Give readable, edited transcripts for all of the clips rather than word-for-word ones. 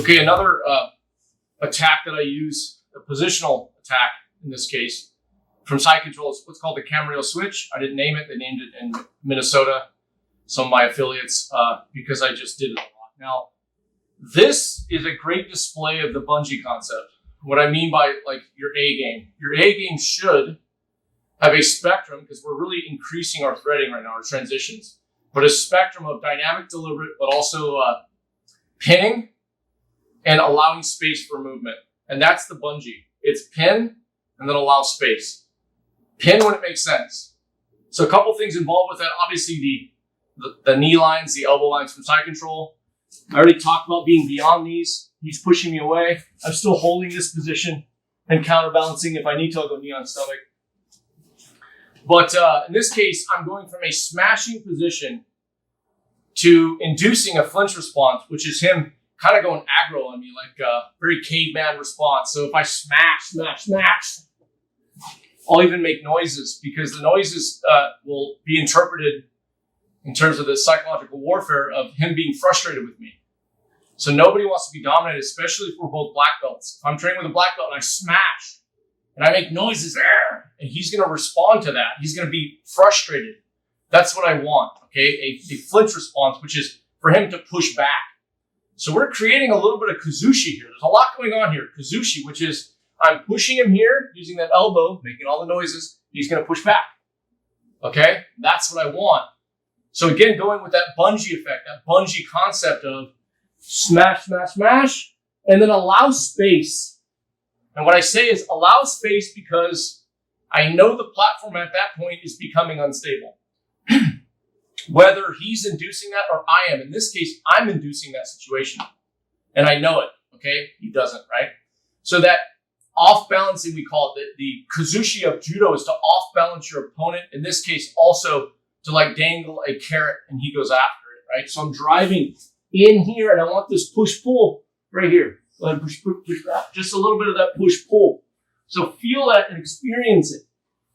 Okay, another attack that I use, a positional attack in this case, from side control is what's called the Camarillo switch. I didn't name it. They named it in Minnesota, some of my affiliates, because I just did it a lot. Now, this is a great display of the bungee concept. What I mean by like your A game. Your A game should have a spectrum, because we're really increasing our threading right now, our transitions, but a spectrum of dynamic deliberate, but also pinning and allowing space for movement. And that's the bungee. It's pin and then allow space. Pin when it makes sense. So a couple things involved with that. Obviously the knee lines, the elbow lines from side control. I already talked about being beyond these. He's pushing me away. I'm still holding this position and counterbalancing. If I need to, I'll go knee on stomach. But in this case, I'm going from a smashing position to inducing a flinch response, which is him kind of going aggro on me, like a very caveman response. So if I smash, I'll even make noises, because the noises will be interpreted in terms of the psychological warfare of him being frustrated with me. So nobody wants to be dominated, especially if we're both black belts. If I'm training with a black belt and I smash and I make noises, and he's going to respond to that. He's going to be frustrated. That's what I want, okay? A flinch response, which is for him to push back. So we're creating a little bit of Kazushi here. There's a lot going on here. Kazushi, which is I'm pushing him here, using that elbow, making all the noises. He's going to push back, okay? That's what I want. So again, going with that bungee effect, that bungee concept of smash, and then allow space. And what I say is allow space because I know the platform at that point is becoming unstable. Whether he's inducing that or I am. In this case, I'm inducing that situation. And I know it, okay? He doesn't, right? So that off-balancing, we call it, the Kazushi of judo is to off-balance your opponent. In this case, also to like dangle a carrot and he goes after it, right? So I'm driving in here and I want this push-pull right here. Go ahead, push back. Just a little bit of that push-pull. So feel that and experience it.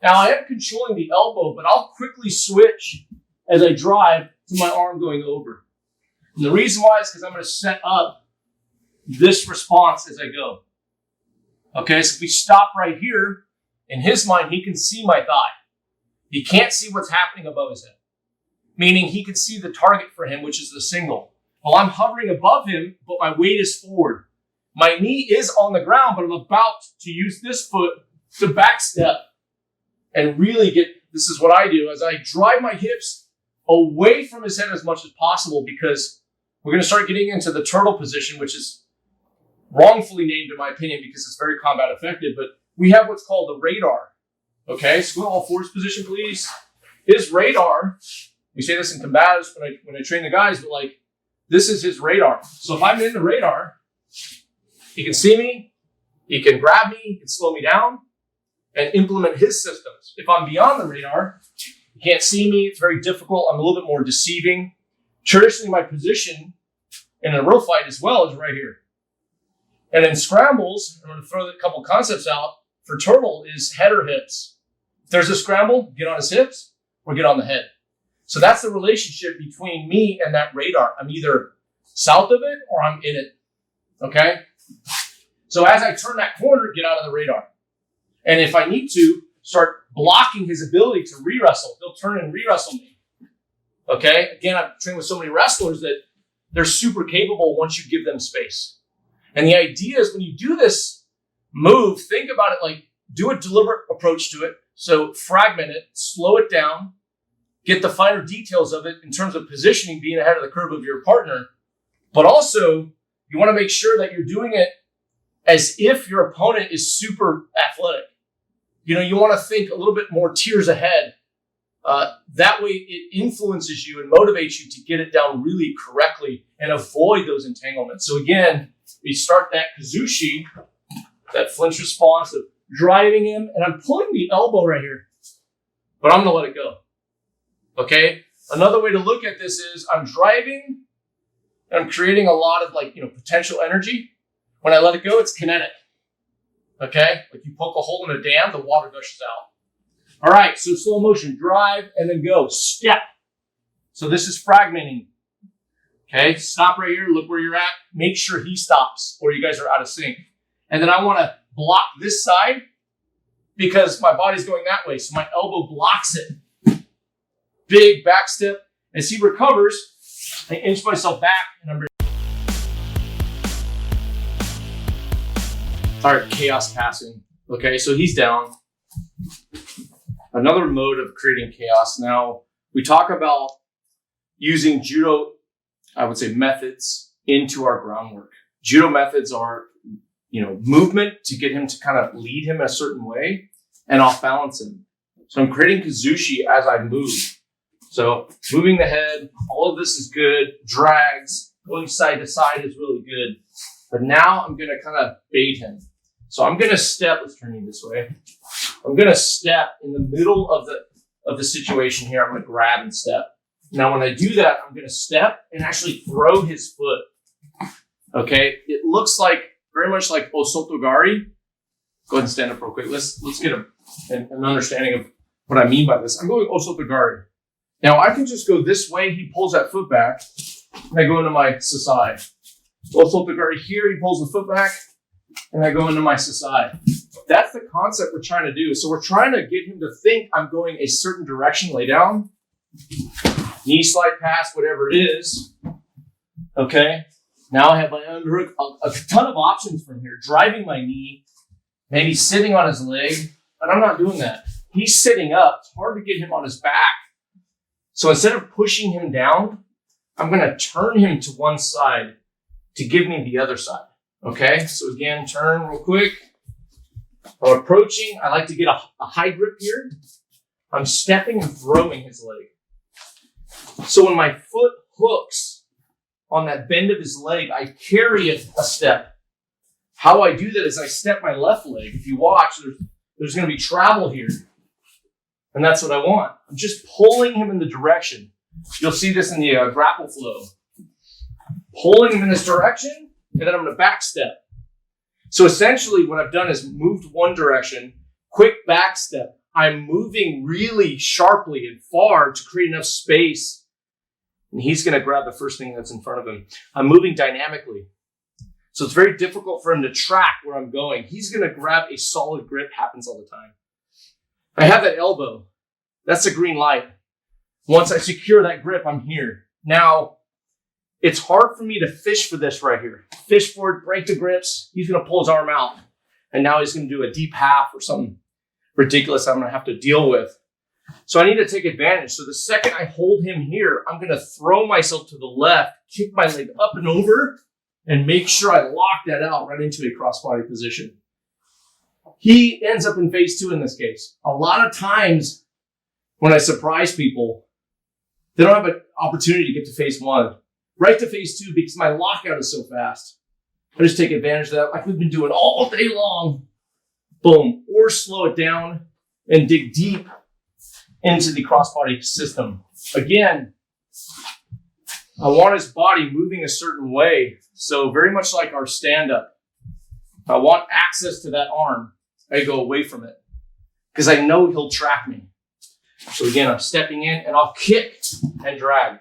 Now I am controlling the elbow, but I'll quickly switch as I drive to my arm going over. And the reason why is because I'm going to set up this response as I go. Okay, so if we stop right here, in his mind, he can see my thigh. He can't see what's happening above his head. Meaning he can see the target for him, which is the single. Well, I'm hovering above him, but my weight is forward. My knee is on the ground, but I'm about to use this foot to back step and really get, this is what I do, as I drive my hips away from his head as much as possible, because we're going to start getting into the turtle position, which is wrongfully named in my opinion because it's very combat effective, but we have what's called the radar. Okay, so go to all fours position, please. His radar, we say this in combatives when I train the guys, but like, this is his radar. So if I'm in the radar, he can see me, he can grab me, he can slow me down, and implement his systems. If I'm beyond the radar, he can't see me, it's very difficult, I'm a little bit more deceiving. Traditionally, my position in a real fight as well is right here. And in scrambles, I'm going to throw a couple concepts out for turtle is head or hips. If there's a scramble, get on his hips or get on the head. So that's the relationship between me and that radar. I'm either south of it or I'm in it. Okay? So as I turn that corner, get out of the radar. And if I need to, start blocking his ability to re-wrestle. He'll turn and re-wrestle me. Okay? Again, I've trained with so many wrestlers that they're super capable once you give them space. And the idea is when you do this move, think about it like do a deliberate approach to it. So fragment it, slow it down, get the finer details of it in terms of positioning, being ahead of the curve of your partner. But also, you want to make sure that you're doing it as if your opponent is super athletic. You know, you want to think a little bit more tiers ahead. That way it influences you and motivates you to get it down really correctly and avoid those entanglements. So again, we start that Kazushi, that flinch response of driving him, and I'm pulling the elbow right here, but I'm going to let it go. Okay? Another way to look at this is I'm driving and I'm creating a lot of potential energy. When I let it go, it's kinetic. Okay? Like you poke a hole in a dam, the water gushes out. All right, so slow motion, drive and then go. Step. So this is fragmenting. Okay, stop right here, look where you're at, make sure he stops or you guys are out of sync. And then I want to block this side because my body's going that way, so my elbow blocks it. Big back step. As he recovers, I inch myself back and I'm ready. All right, chaos passing. Okay, so he's down. Another mode of creating chaos. Now, we talk about using judo, I would say, methods into our groundwork. Judo methods are, movement to get him to kind of lead him a certain way and off balance him. So I'm creating kazushi as I move. So moving the head, all of this is good. Drags, going side to side is really good. But now I'm going to kind of bait him. So I'm going to step, let's turn you this way. I'm going to step in the middle of the situation here. I'm going to grab and step. Now, when I do that, I'm going to step and actually throw his foot. Okay. It looks like very much like Osotogari. Go ahead and stand up real quick. Let's get an understanding of what I mean by this. I'm going Osotogari. Now, I can just go this way. He pulls that foot back. And I go into my sasai. Osotogari here. He pulls the foot back. And I go into my sasai. That's the concept we're trying to do. So we're trying to get him to think I'm going a certain direction, lay down, knee slide pass, whatever it is. Okay. Now I have my underhook, a ton of options from here. Driving my knee, maybe sitting on his leg, but I'm not doing that. He's sitting up. It's hard to get him on his back. So instead of pushing him down, I'm going to turn him to one side to give me the other side. Okay. So again, turn real quick. I'm approaching. I like to get a high grip here. I'm stepping and throwing his leg. So when my foot hooks on that bend of his leg, I carry it a step. How I do that is I step my left leg. If you watch, there's going to be travel here. And that's what I want. I'm just pulling him in the direction. You'll see this in the grapple flow. Pulling him in this direction, and then I'm going to back step. So essentially what I've done is moved one direction, quick back step. I'm moving really sharply and far to create enough space. And he's going to grab the first thing that's in front of him. I'm moving dynamically. So it's very difficult for him to track where I'm going. He's going to grab a solid grip. Happens all the time. I have that elbow. That's a green light. Once I secure that grip, I'm here. Now, it's hard for me to fish for this right here. Fish for it, break the grips. He's going to pull his arm out. And now he's going to do a deep half or something ridiculous I'm going to have to deal with. So I need to take advantage. So the second I hold him here, I'm going to throw myself to the left, kick my leg up and over, and make sure I lock that out right into a crossbody position. He ends up in phase 2 in this case. A lot of times when I surprise people, they don't have an opportunity to get to phase 1. Right to phase 2 because my lockout is so fast. I just take advantage of that like we've been doing all day long. Boom. Or slow it down and dig deep into the crossbody system. Again, I want his body moving a certain way. So very much like our stand-up. If I want access to that arm, I go away from it because I know he'll track me. So again, I'm stepping in and I'll kick and drag.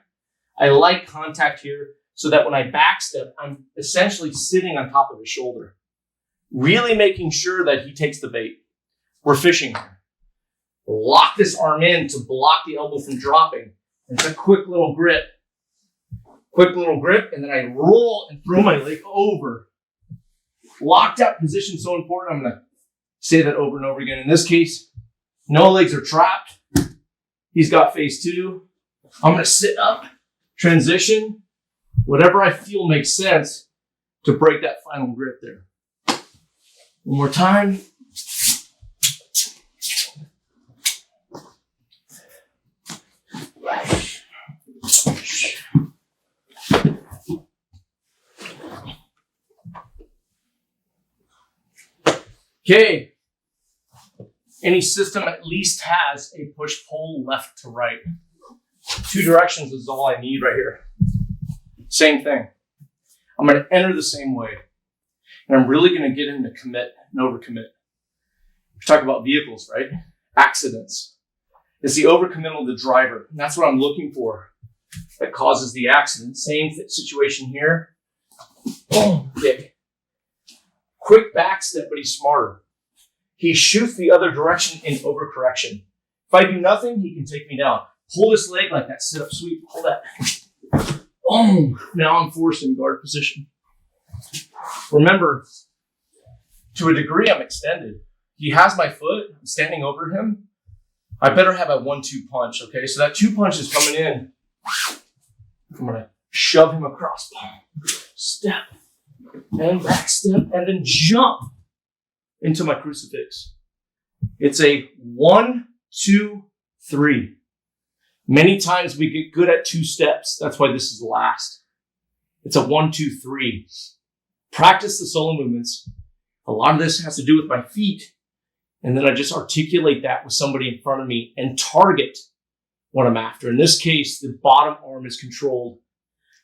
I like contact here so that when I backstep, I'm essentially sitting on top of his shoulder. Really making sure that he takes the bait. We're fishing here. Lock this arm in to block the elbow from dropping. It's a quick little grip. Quick little grip, and then I roll and throw my leg over. Locked out position, so important. I'm going to say that over and over again. In this case, no legs are trapped. He's got phase 2. I'm going to sit up, transition, whatever I feel makes sense to break that final grip there. One more time. Okay. Any system at least has a push-pull left to right. 2 directions is all I need right here. Same thing. I'm going to enter the same way. And I'm really going to get him to commit and overcommit. We talk about vehicles, right? Accidents. It's the overcommittal of the driver. And that's what I'm looking for. that causes the accident. Same situation here. Boom, kick. Quick back step, but he's smarter. He shoots the other direction in overcorrection. If I do nothing, he can take me down. Pull this leg like that, sit up sweep, pull that. Boom. Now I'm forced in guard position. Remember, to a degree, I'm extended. He has my foot, I'm standing over him. I better have a 1-2 punch, okay? So that 2 punch is coming in. I'm gonna shove him across. Step, and back step, and then jump into my crucifix. It's a 1, 2, 3. Many times we get good at 2 steps. That's why this is last. It's a 1, 2, 3. Practice the solo movements. A lot of this has to do with my feet. And then I just articulate that with somebody in front of me and target what I'm after. In this case, the bottom arm is controlled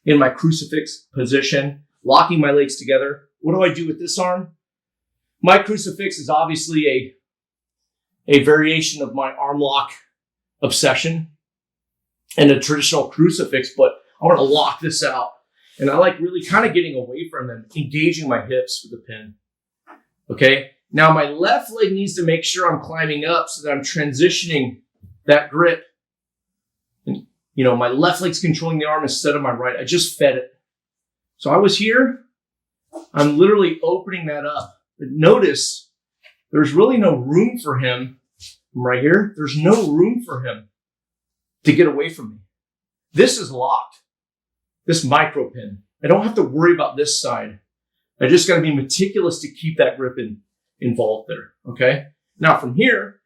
in my crucifix position, locking my legs together. What do I do with this arm? My crucifix is obviously a variation of my arm lock obsession and a traditional crucifix, but I want to lock this out. And I like really kind of getting away from them, engaging my hips with the pin. Okay? Now my left leg needs to make sure I'm climbing up so that I'm transitioning that grip. And, my left leg's controlling the arm instead of my right. I just fed it. So I was here. I'm literally opening that up. But notice there's really no room for him. I'm right here. There's no room for him to get away from me. This is locked. This micro pin. I don't have to worry about this side. I just got to be meticulous to keep that grip involved there. Okay. Now from here,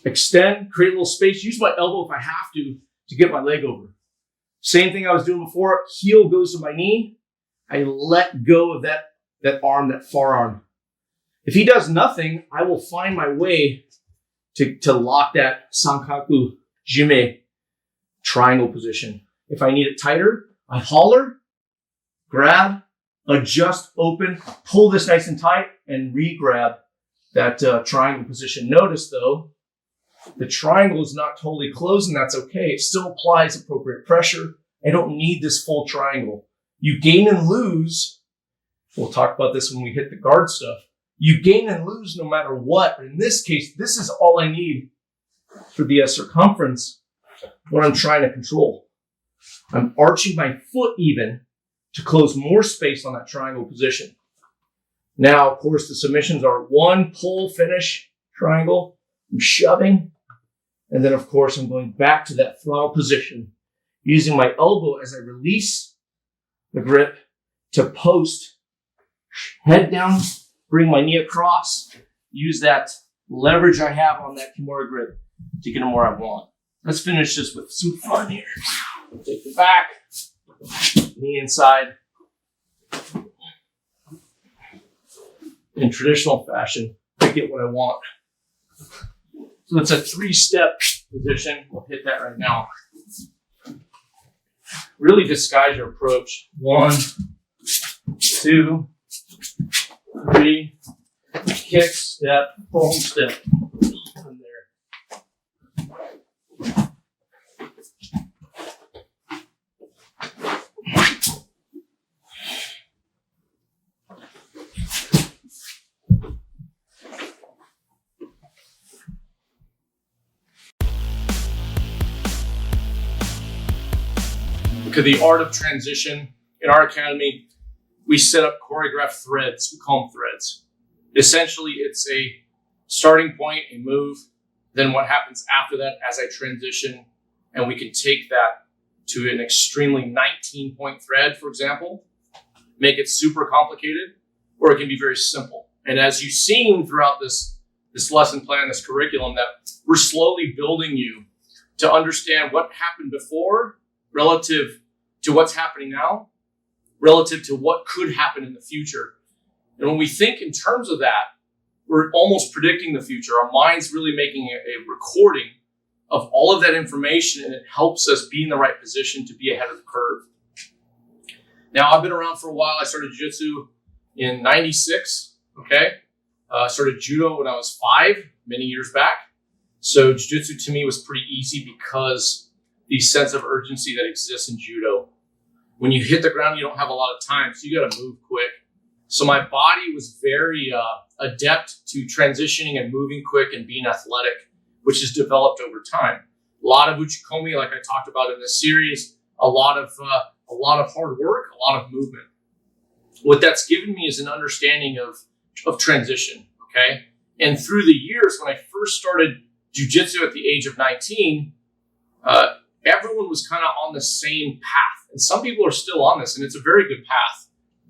extend, create a little space, use my elbow if I have to get my leg over. Same thing I was doing before. Heel goes to my knee. I let go of that arm, that forearm. If he does nothing, I will find my way to lock that Sankaku Jime triangle position. If I need it tighter, I holler, grab, adjust, open, pull this nice and tight, and re-grab that triangle position. Notice though, the triangle is not totally closed, and that's okay. It still applies appropriate pressure. I don't need this full triangle. You gain and lose. We'll talk about this when we hit the guard stuff. You gain and lose no matter what. In this case, this is all I need for the circumference, what I'm trying to control. I'm arching my foot even to close more space on that triangle position. Now, of course, the submissions are 1, pull, finish, triangle. I'm shoving. And then, of course, I'm going back to that throttle position, using my elbow as I release the grip to post, head down, bring my knee across, use that leverage I have on that Kimura grip to get them where I want. Let's finish this with some fun here. Take the back, knee inside. In traditional fashion, I get what I want. So it's a 3-step position. We'll hit that right now. Really disguise your approach. 1, 2, 3, kick, step, boom, step. From there. To the art of transition, in our academy, we set up choreographed threads. We call them threads. Essentially, it's a starting point, a move, then what happens after that as I transition, and we can take that to an extremely 19-point thread, for example, make it super complicated, or it can be very simple. And as you've seen throughout this lesson plan, this curriculum, that we're slowly building you to understand what happened before relative to what's happening now, relative to what could happen in the future. And when we think in terms of that, we're almost predicting the future. Our mind's really making a recording of all of that information, and it helps us be in the right position to be ahead of the curve. Now, I've been around for a while. I started jiu-jitsu in 96, okay? I started judo when I was 5, many years back. So jiu-jitsu to me was pretty easy because the sense of urgency that exists in judo. When you hit the ground, you don't have a lot of time, so you got to move quick. So my body was very adept to transitioning and moving quick and being athletic, which has developed over time. A lot of uchikomi, like I talked about in this series, a lot of hard work, a lot of movement. What that's given me is an understanding of transition, okay? And through the years, when I first started jiu-jitsu at the age of 19, everyone was kind of on the same path. And some people are still on this, and it's a very good path.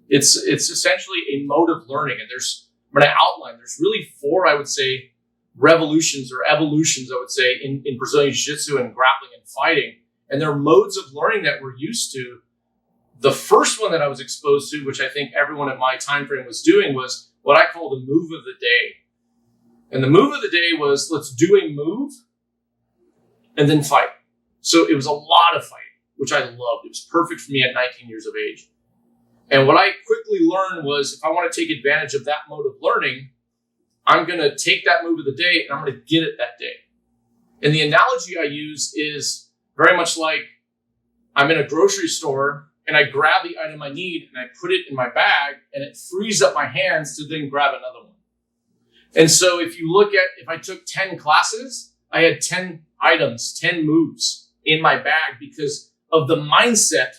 It's essentially a mode of learning. And when I outline, there's really 4, I would say, revolutions or evolutions, I would say, in Brazilian Jiu-Jitsu and grappling and fighting. And they're modes of learning that we're used to. The first one that I was exposed to, which I think everyone at my time frame was doing, was what I call the move of the day. And the move of the day was, let's do a move and then fight. So it was a lot of fighting, which I loved. It was perfect for me at 19 years of age. And what I quickly learned was, if I want to take advantage of that mode of learning, I'm going to take that move of the day and I'm going to get it that day. And the analogy I use is very much like I'm in a grocery store and I grab the item I need and I put it in my bag, and it frees up my hands to then grab another one. And so if you look at, if I took 10 classes, I had 10 items, 10 moves in my bag because of the mindset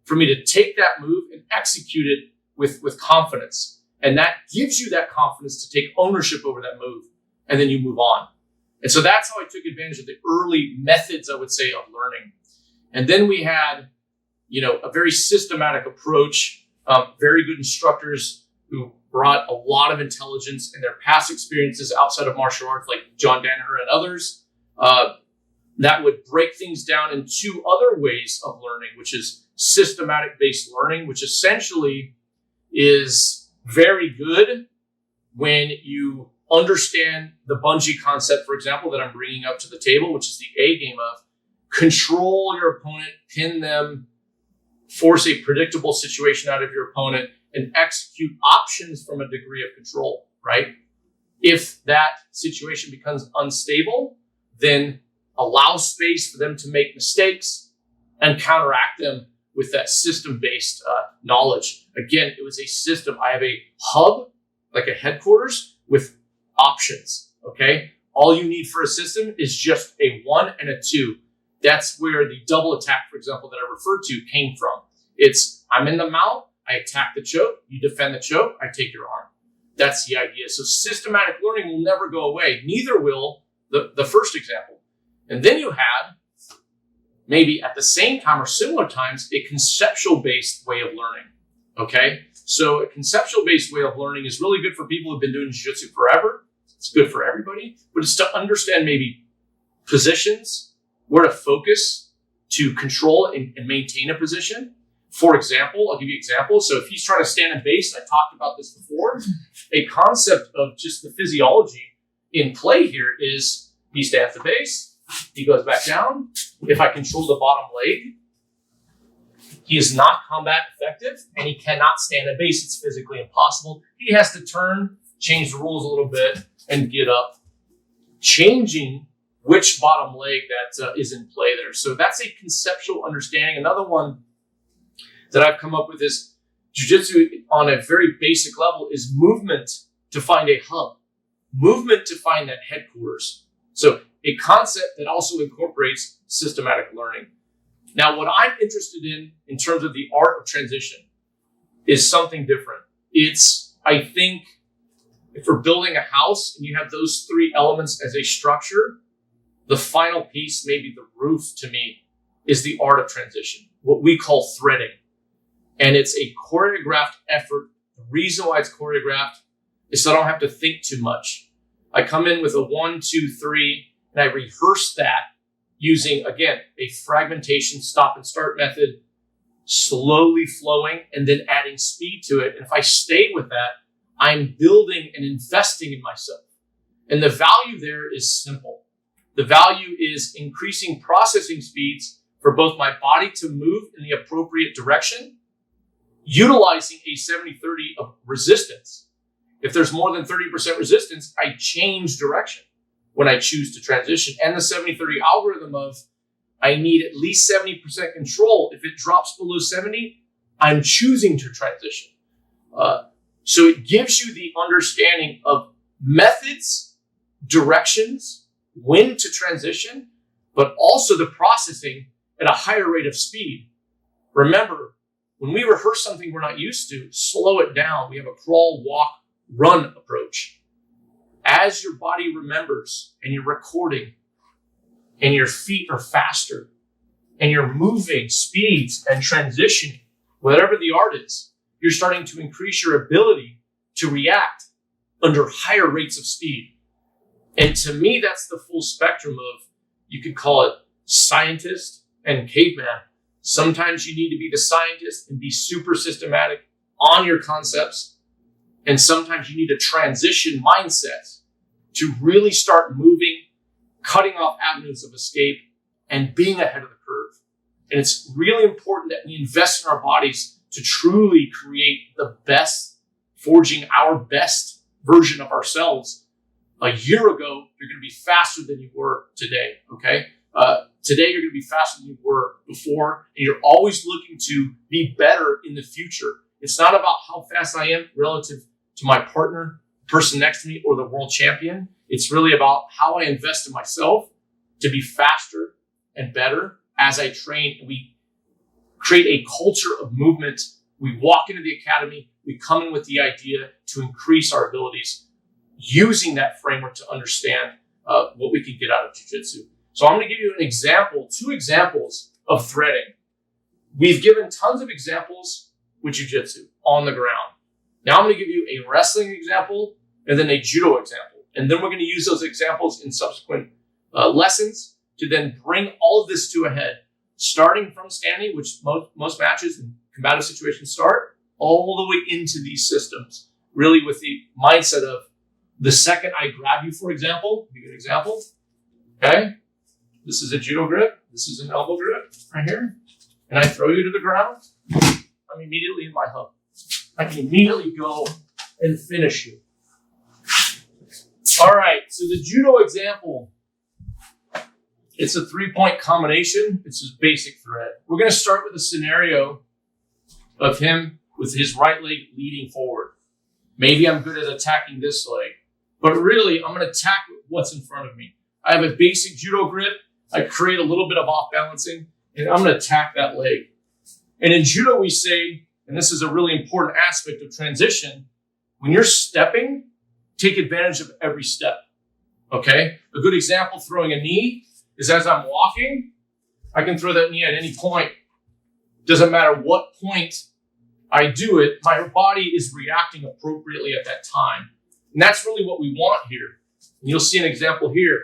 for me to take that move and execute it with confidence. And that gives you that confidence to take ownership over that move, and then you move on. And so that's how I took advantage of the early methods, I would say, of learning. And then we had, a very systematic approach, very good instructors who brought a lot of intelligence in their past experiences outside of martial arts, like John Danaher and others, that would break things down in 2 other ways of learning, which is systematic-based learning, which essentially is very good when you understand the bungee concept, for example, that I'm bringing up to the table, which is the A game of control your opponent, pin them, force a predictable situation out of your opponent, and execute options from a degree of control, right? If that situation becomes unstable, then allow space for them to make mistakes and counteract them with that system-based knowledge. Again, it was a system. I have a hub, like a headquarters, with options, okay? All you need for a system is just a 1 and a 2. That's where the double attack, for example, that I referred to came from. It's, I'm in the mount, I attack the choke, you defend the choke, I take your arm. That's the idea. So systematic learning will never go away. Neither will the first example. And then you had, maybe at the same time or similar times, a conceptual-based way of learning, okay? So a conceptual-based way of learning is really good for people who've been doing jiu-jitsu forever. It's good for everybody, but it's to understand maybe positions, where to focus to control and maintain a position. For example, I'll give you examples. So if he's trying to stand in base, I talked about this before, a concept of just the physiology in play here is he stands at base, he goes back down. If I control the bottom leg, he is not combat effective and he cannot stand at base. It's physically impossible. He has to turn, change the rules a little bit, and get up, changing which bottom leg that is in play there. So that's a conceptual understanding. Another one that I've come up with is jiu-jitsu on a very basic level is movement to find a hub, movement to find that headquarters. So a concept that also incorporates systematic learning. Now, what I'm interested in terms of the art of transition, is something different. It's, I think, if we're building a house and you have those 3 elements as a structure, the final piece, maybe the roof to me, is the art of transition, what we call threading. And it's a choreographed effort. The reason why it's choreographed is so I don't have to think too much. I come in with a 1, 2, 3, and I rehearse that using, again, a fragmentation stop and start method, slowly flowing and then adding speed to it. And if I stay with that, I'm building and investing in myself. And the value there is simple. The value is increasing processing speeds for both my body to move in the appropriate direction, utilizing a 70-30 of resistance. If there's more than 30% resistance, I change direction when I choose to transition. And the 70-30 algorithm of I need at least 70% control. If it drops below 70, I'm choosing to transition. So it gives you the understanding of methods, directions, when to transition, but also the processing at a higher rate of speed. Remember, when we rehearse something we're not used to, slow it down. We have a crawl, walk, run approach. As your body remembers and you're recording and your feet are faster and you're moving speeds and transitioning, whatever the art is, you're starting to increase your ability to react under higher rates of speed. And to me, that's the full spectrum of, you could call it scientist and caveman. Sometimes you need to be the scientist and be super systematic on your concepts. And sometimes you need a transition mindset to really start moving, cutting off avenues of escape, and being ahead of the curve. And it's really important that we invest in our bodies to truly create the best, forging our best version of ourselves. A year ago, you're going to be faster than you were today, okay? Today, you're going to be faster than you were before, and you're always looking to be better in the future. It's not about how fast I am relative to my partner, the person next to me, or the world champion. It's really about how I invest in myself to be faster and better as I train. And we create a culture of movement. We walk into the academy. We come in with the idea to increase our abilities, using that framework to understand what we can get out of jiu-jitsu. So I'm going to give you an example, 2 examples of threading. We've given tons of examples with jiu-jitsu on the ground. Now I'm going to give you a wrestling example and then a judo example. And then we're going to use those examples in subsequent lessons to then bring all of this to a head, starting from standing, which most matches and combative situations start, all the way into these systems, really with the mindset of the second I grab you, for example, give you an example, okay? This is a judo grip. This is an elbow grip right here. And I throw you to the ground. I'm immediately in my hook. I can immediately go and finish you. All right, so the judo example, it's a 3-point combination. It's his basic thread. We're going to start with a scenario of him with his right leg leading forward. Maybe I'm good at attacking this leg, but really I'm going to attack what's in front of me. I have a basic judo grip. I create a little bit of off balancing, and I'm going to attack that leg. And in judo, we say, and this is a really important aspect of transition, when you're stepping, take advantage of every step, okay? A good example, throwing a knee, is as I'm walking, I can throw that knee at any point. Doesn't matter what point I do it, my body is reacting appropriately at that time. And that's really what we want here. And you'll see an example here.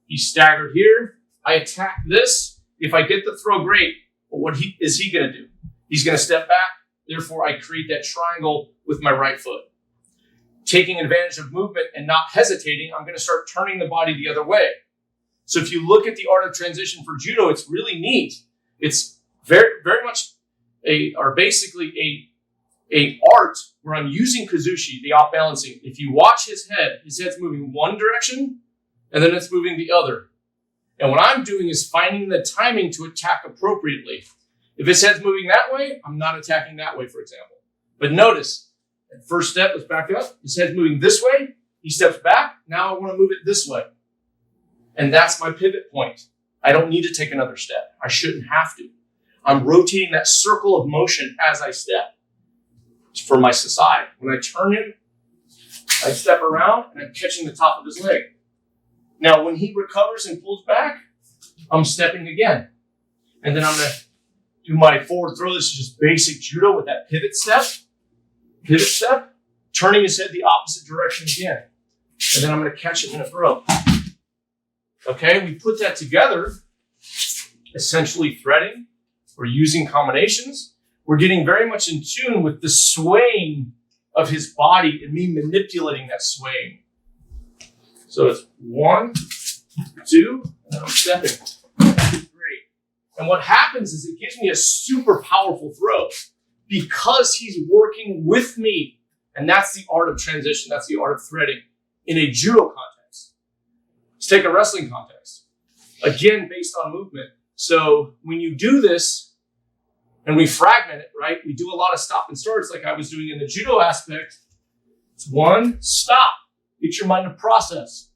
He's staggered here. I attack this. If I get the throw, great. But what is he going to do? He's going to step back. Therefore, I create that triangle with my right foot. Taking advantage of movement and not hesitating, I'm going to start turning the body the other way. So if you look at the art of transition for judo, it's really neat. It's very, very much basically a art where I'm using Kazushi, the off balancing. If you watch his head's moving one direction and then it's moving the other. And what I'm doing is finding the timing to attack appropriately. If his head's moving that way, I'm not attacking that way, for example. But notice, that first step, let's back up. His head's moving this way. He steps back. Now I want to move it this way. And that's my pivot point. I don't need to take another step. I shouldn't have to. I'm rotating that circle of motion as I step for my side. When I turn him, I step around and I'm catching the top of his leg. Now, when he recovers and pulls back, I'm stepping again. And then I'm going to do my forward throw. This is just basic judo with that pivot step, turning his head the opposite direction again. And then I'm going to catch him in a throw. Okay, we put that together, essentially threading or using combinations. We're getting very much in tune with the swaying of his body and me manipulating that swaying. So it's 1, 2, and then I'm stepping. 3. And what happens is it gives me a super powerful throw because he's working with me. And that's the art of transition. That's the art of threading in a judo context. Let's take a wrestling context. Again, based on movement. So when you do this and we fragment it, right? We do a lot of stop and starts like I was doing in the judo aspect. It's one, stop. Get your mind to process.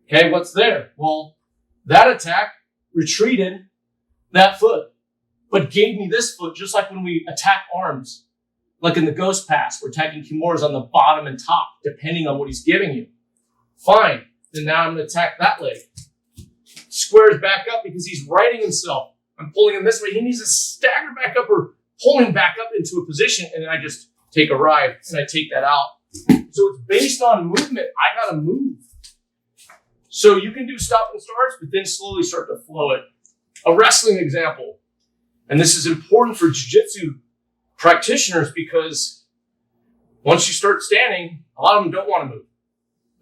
Okay, what's there? Well, that attack retreated that foot, but gave me this foot, just like when we attack arms. Like in the ghost pass, we're attacking Kimuras on the bottom and top, depending on what he's giving you. Fine. Then now I'm going to attack that leg. Squares back up because he's righting himself. I'm pulling him this way. He needs to stagger back up or pull him back up into a position, and then I just take a ride and I take that out. So it's based on movement. I got to move. So you can do stop and starts, but then slowly start to flow it. A wrestling example, and this is important for jiu-jitsu practitioners because once you start standing, a lot of them don't want to move.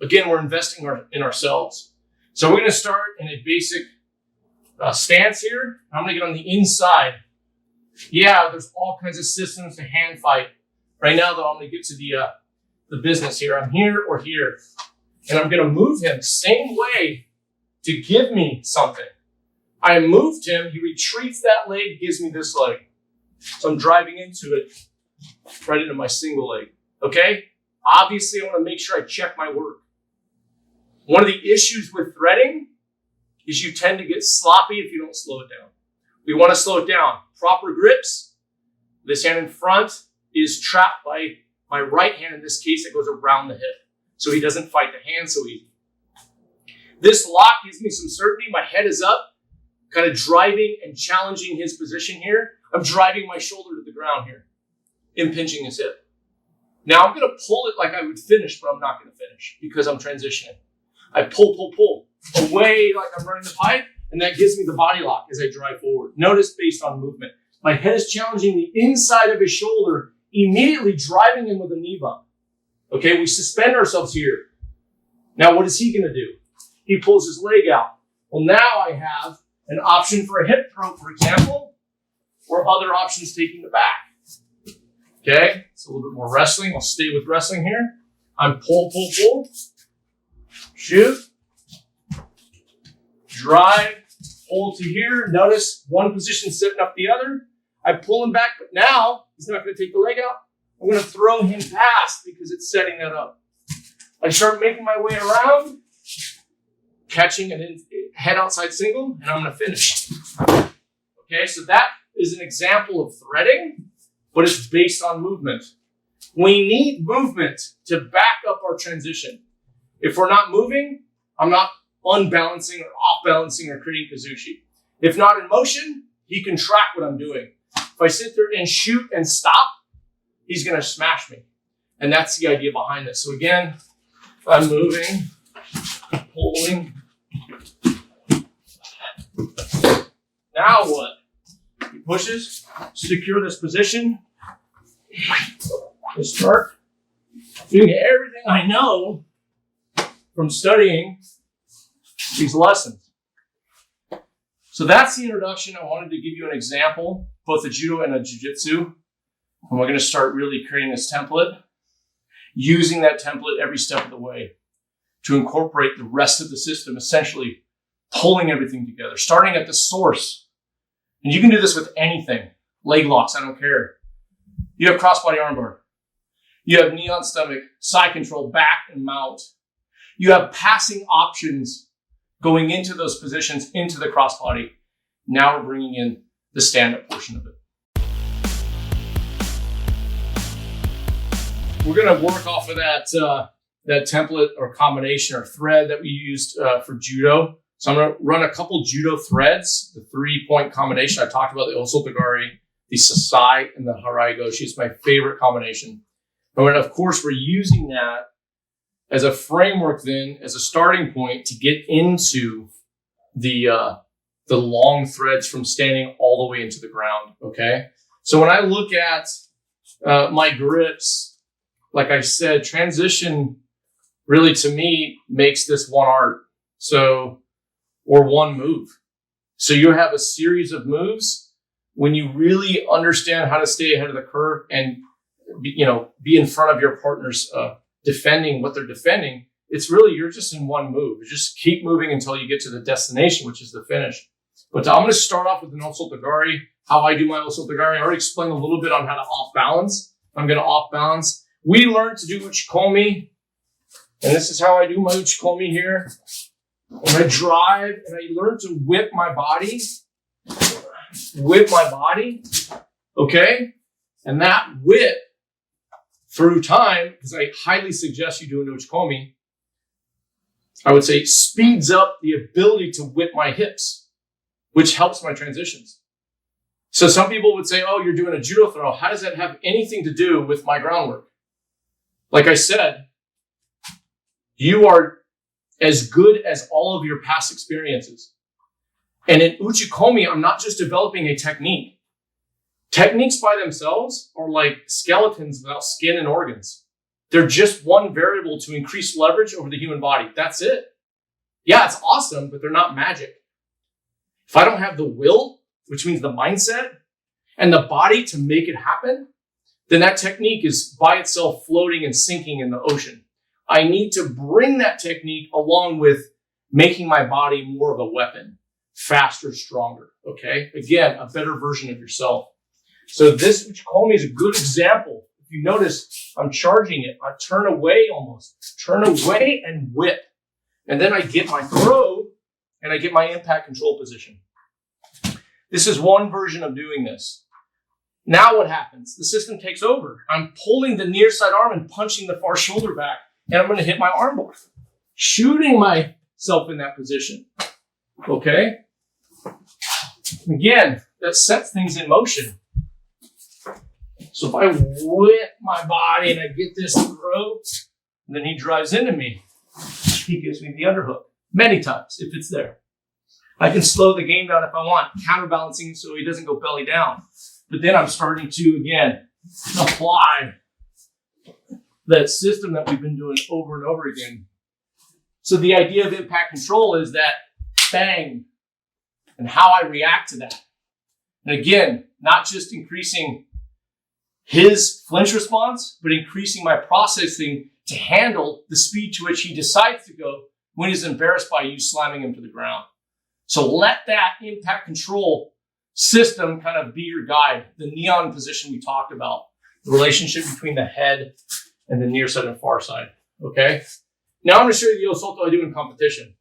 Again, we're investing in ourselves. So we're going to start in a basic stance here. I'm going to get on the inside. Yeah, there's all kinds of systems to hand fight. Right now, though, I'm going to get to the business here. I'm here or here. And I'm going to move him same way to give me something. I moved him. He retreats that leg, gives me this leg. So I'm driving into it, right into my single leg. Okay? Obviously, I want to make sure I check my work. One of the issues with threading is you tend to get sloppy if you don't slow it down. We want to slow it down. Proper grips. This hand in front is trapped by my right hand, in this case, that goes around the hip. So he doesn't fight the hand so easy. This lock gives me some certainty. My head is up, kind of driving and challenging his position here. I'm driving my shoulder to the ground here, impinging his hip. Now I'm going to pull it like I would finish, but I'm not going to finish because I'm transitioning. I pull away like I'm running the pipe, and that gives me the body lock as I drive forward. Notice based on movement. My head is challenging the inside of his shoulder, immediately driving him with a knee bump. Okay, we suspend ourselves here. Now what is he going to do? He pulls his leg out. Well, now I have an option for a hip throw, for example, or other options taking the back. Okay, it's a little bit more wrestling. I'll stay with wrestling here. I'm pull, shoot, drive, pull to here. Notice one position setting up the other. I pull him back, but now he's not going to take the leg out. I'm going to throw him past because it's setting that up. I start making my way around, catching an head outside single, and I'm going to finish. Okay, so that is an example of threading, but it's based on movement. We need movement to back up our transition. If we're not moving, I'm not unbalancing or off-balancing or creating kazushi. If not in motion, he can track what I'm doing. If I sit there and shoot and stop, he's going to smash me. And that's the idea behind this. So again, if I'm moving, pulling. Now what? He pushes, secure this position. I start doing everything I know from studying these lessons. So that's the introduction. I wanted to give you an example, both a judo and a jiu-jitsu. And we're going to start really creating this template, using that template every step of the way to incorporate the rest of the system, essentially pulling everything together, starting at the source. And you can do this with anything. Leg locks, I don't care. You have crossbody armbar. You have knee on stomach, side control, back and mount. You have passing options going into those positions, into the crossbody. Now we're bringing in the stand-up portion of it. We're going to work off of that template or combination or thread that we used for judo. So I'm going to run a couple judo threads, the 3-point combination. I talked about the Osotogari, the Sasai, and the Harai Goshi. It's my favorite combination. And of course, we're using that as a framework then, as a starting point to get into the long threads from standing all the way into the ground, okay? So when I look at my grips, like I said, transition really to me makes this one art. So, or one move. So you have a series of moves. When you really understand how to stay ahead of the curve and be in front of your partners defending what they're defending, it's really, you're just in one move. You just keep moving until you get to the destination, which is the finish. But I'm going to start off with an Osotogari, how I do my Osotogari. I already explained a little bit on how to off balance. I'm going to off balance. We learned to do Uchikomi, and this is how I do my Uchikomi here. When I drive, and I learn to whip my body, okay? And that whip, through time, because I highly suggest you do an Uchikomi, I would say speeds up the ability to whip my hips, which helps my transitions. So some people would say, oh, you're doing a judo throw. How does that have anything to do with my groundwork? Like I said, you are as good as all of your past experiences. And in Uchikomi, I'm not just developing a technique. Techniques by themselves are like skeletons without skin and organs. They're just one variable to increase leverage over the human body. That's it. Yeah, it's awesome, but they're not magic. If I don't have the will, which means the mindset, and the body to make it happen, then that technique is by itself floating and sinking in the ocean. I need to bring that technique along with making my body more of a weapon, faster, stronger, okay? Again, a better version of yourself. So this Uchikomi is a good example. If you notice, I'm charging it. I turn away almost. Turn away and whip. And then I get my throw and I get my impact control position. This is one version of doing this. Now what happens? The system takes over. I'm pulling the near side arm and punching the far shoulder back. And I'm going to hit my arm bar, shooting myself in that position. Okay? Again, that sets things in motion. So if I whip my body and I get this throw, and then he drives into me, he gives me the underhook many times if it's there. I can slow the game down if I want, counterbalancing so he doesn't go belly down. But then I'm starting to, again, apply that system that we've been doing over and over again. So the idea of impact control is that bang and how I react to that. And again, not just increasing his flinch response, but increasing my processing to handle the speed to which he decides to go when he's embarrassed by you slamming him to the ground. So let that impact control system kind of be your guide, the neon position we talked about, the relationship between the head and the near side and far side, okay? Now I'm going to show you the Osoto I do in competition.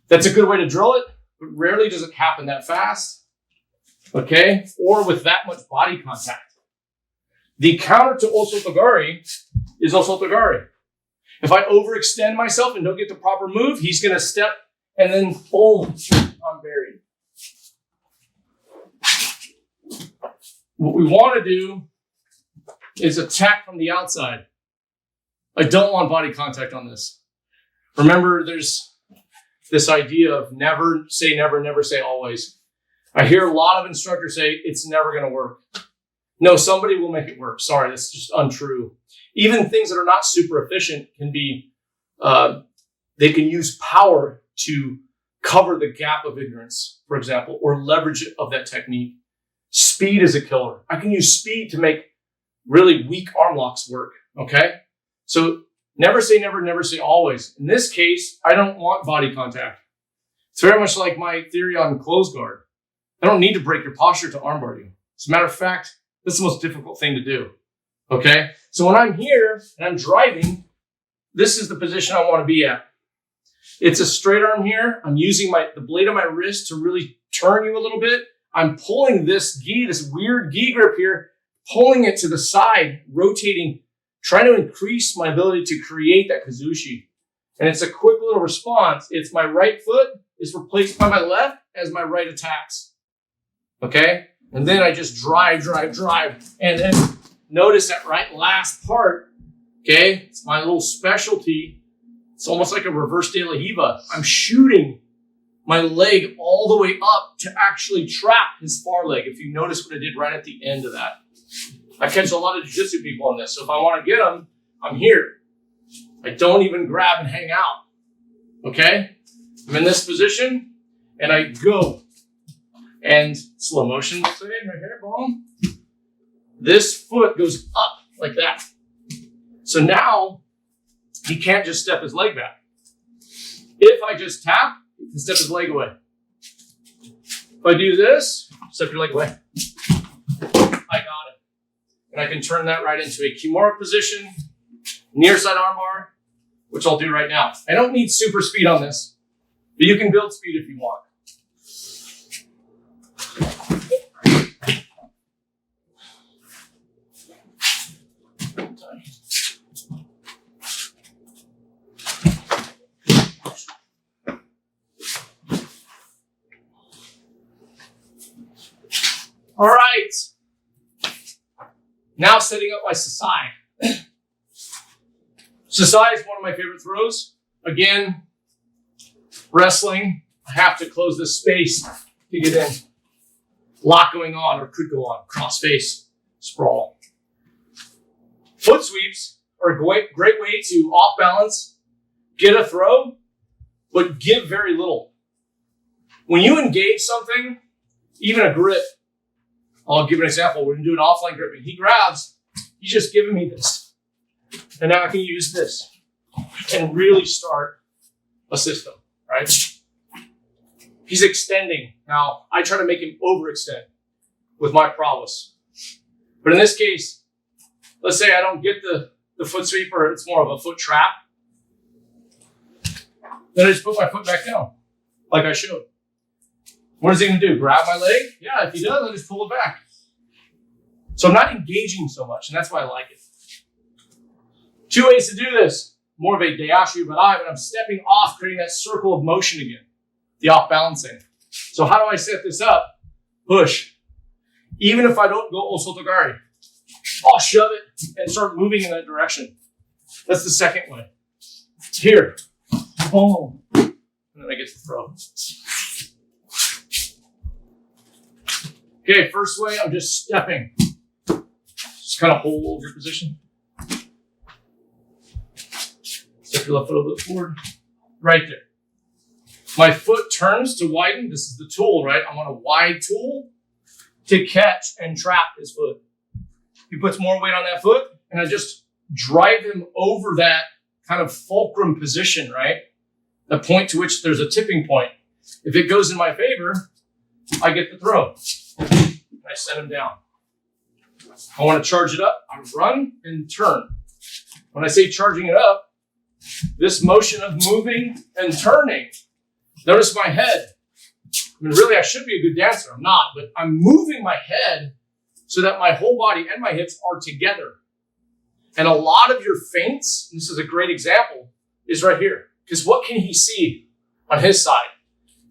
That's a good way to drill it, but rarely does it happen that fast, okay? Or with that much body contact. The counter to Osotogari is Osotogari. If I overextend myself and don't get the proper move, he's going to step and then boom, I'm buried. What we want to do is attack from the outside. I don't want body contact on this. Remember, there's this idea of never say never, never say always. I hear a lot of instructors say it's never going to work. No, somebody will make it work. Sorry, that's just untrue. Even things that are not super efficient can be, they can use power to cover the gap of ignorance, for example, or leverage of that technique. Speed is a killer. I can use speed to make really weak arm locks work, okay? So never say never, never say always. In this case, I don't want body contact. It's very much like my theory on close guard. I don't need to break your posture to armbar you. As a matter of fact, that's the most difficult thing to do, okay? So when I'm here and I'm driving, this is the position I want to be at. It's a straight arm here. I'm using the blade of my wrist to really turn you a little bit. I'm pulling this gi, this weird gi grip here, pulling it to the side, rotating, trying to increase my ability to create that kazushi. And it's a quick little response. It's my right foot is replaced by my left as my right attacks. Okay? And then I just drive. And then notice that right last part, okay? It's my little specialty. It's almost like a reverse De La Hiva. I'm shooting my leg all the way up to actually trap his far leg. If you notice what I did right at the end of that. I catch a lot of jiu-jitsu people on this. So if I want to get them, I'm here. I don't even grab and hang out. Okay? I'm in this position and I go. And slow motion, say right here, boom. This foot goes up like that. So now he can't just step his leg back. If I just tap, he can step his leg away. If I do this, step your leg away, I got it. And I can turn that right into a Kimura position, near side armbar, which I'll do right now. I don't need super speed on this, but you can build speed if you want. All right. Now setting up my Sasai. Sasai is one of my favorite throws. Again, wrestling, I have to close this space to get in. A lot going on, or could go on. Cross face, sprawl. Foot sweeps are a great way to off balance, get a throw, but give very little. When you engage something, even a grip, I'll give an example. We're going to do an offline gripping. He grabs, he's just giving me this. And now I can use this and really start a system, right? He's extending. Now, I try to make him overextend with my prowess. But in this case, let's say I don't get the foot sweep, or it's more of a foot trap. Then I just put my foot back down, like I showed. What is he going to do? Grab my leg? Yeah, if he does, I just pull it back. So I'm not engaging so much, and that's why I like it. 2 ways to do this. More of a Daiyashi Barai, but I'm stepping off, creating that circle of motion again. The off-balancing. So how do I set this up? Push. Even if I don't go Osotogari, I'll shove it and start moving in that direction. That's the second way. Here. Boom. And then I get to throw. Okay, first way, I'm just stepping. Just kind of hold your position. Step your left foot a little bit forward. Right there. My foot turns to widen. This is the tool, right? I want a wide tool to catch and trap his foot. He puts more weight on that foot, and I just drive him over that kind of fulcrum position, right? The point to which there's a tipping point. If it goes in my favor, I get the throw. I set him down. I want to charge it up. I run and turn. When I say charging it up, this motion of moving and turning, notice my head. I mean, really, I should be a good dancer. I'm not, but I'm moving my head so that my whole body and my hips are together. And a lot of your feints, and this is a great example, is right here. Because what can he see on his side?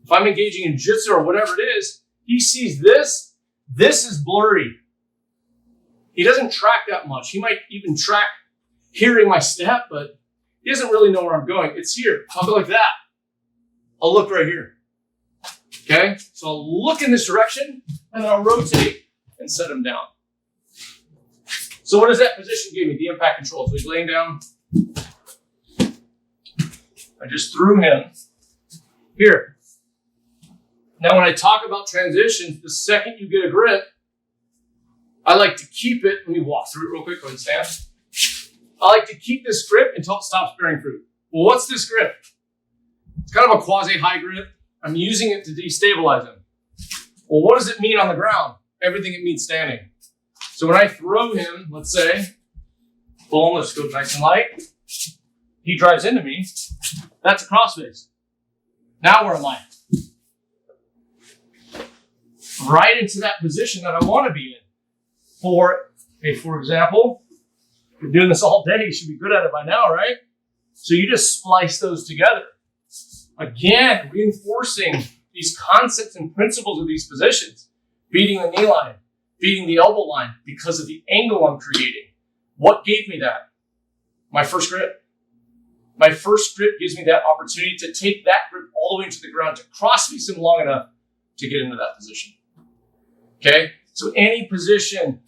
If I'm engaging in jiu-jitsu or whatever it is, he sees this. This is blurry. He doesn't track that much. He might even track hearing my step, but he doesn't really know where I'm going. It's here. I'll go like that. I'll look right here. Okay? So I'll look in this direction, and then I'll rotate and set him down. So what does that position give me? The impact control. So he's laying down. I just threw him here. Now, when I talk about transitions, the second you get a grip, I like to keep it. Let me walk through it real quick. Go ahead and stand. I like to keep this grip until it stops bearing fruit. Well, what's this grip? It's kind of a quasi-high grip. I'm using it to destabilize him. Well, what does it mean on the ground? Everything it means standing. So when I throw him, let's say, boom, let's go nice and light. He drives into me. That's a crossface. Now where am I? Right into that position that I want to be in. For example, you're doing this all day. You should be good at it by now, right? So you just splice those together. Again, reinforcing these concepts and principles of these positions. Beating the knee line, beating the elbow line because of the angle I'm creating. What gave me that? My first grip. My first grip gives me that opportunity to take that grip all the way into the ground, to cross-face him long enough to get into that position. Okay? So any position,